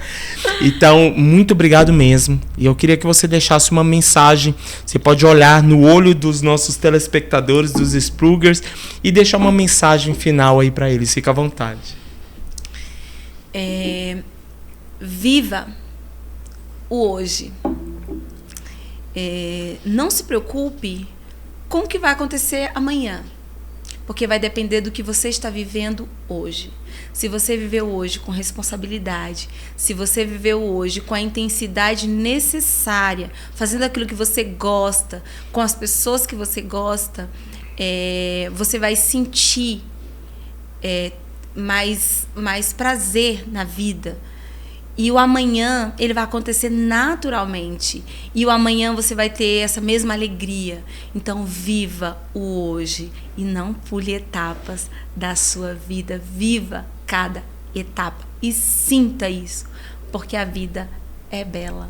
Então, muito obrigado mesmo. E eu queria que você deixasse uma mensagem. Você pode olhar no olho dos nossos telespectadores, dos Splugers, e deixar uma mensagem final aí pra eles. Fica à vontade. Viva o hoje. Não se preocupe com o que vai acontecer amanhã, porque vai depender do que você está vivendo hoje. Se você viveu hoje com responsabilidade, se você viveu hoje com a intensidade necessária, fazendo aquilo que você gosta, com as pessoas que você gosta, você vai sentir mais prazer na vida. E o amanhã, ele vai acontecer naturalmente. E o amanhã você vai ter essa mesma alegria. Então, viva o hoje e não pule etapas da sua vida. Viva cada etapa e sinta isso, porque a vida é bela.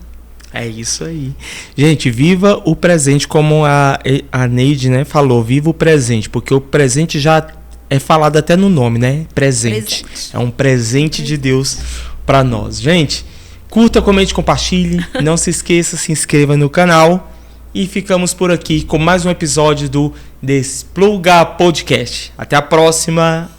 É isso aí. Gente, viva o presente, como a Neide, né, falou. Viva o presente, porque o presente já é falado até no nome, né? Presente. É um presente de Deus para nós. Gente, curta, comente, compartilhe. Não se esqueça, se inscreva no canal. E ficamos por aqui com mais um episódio do Despluga Podcast. Até a próxima.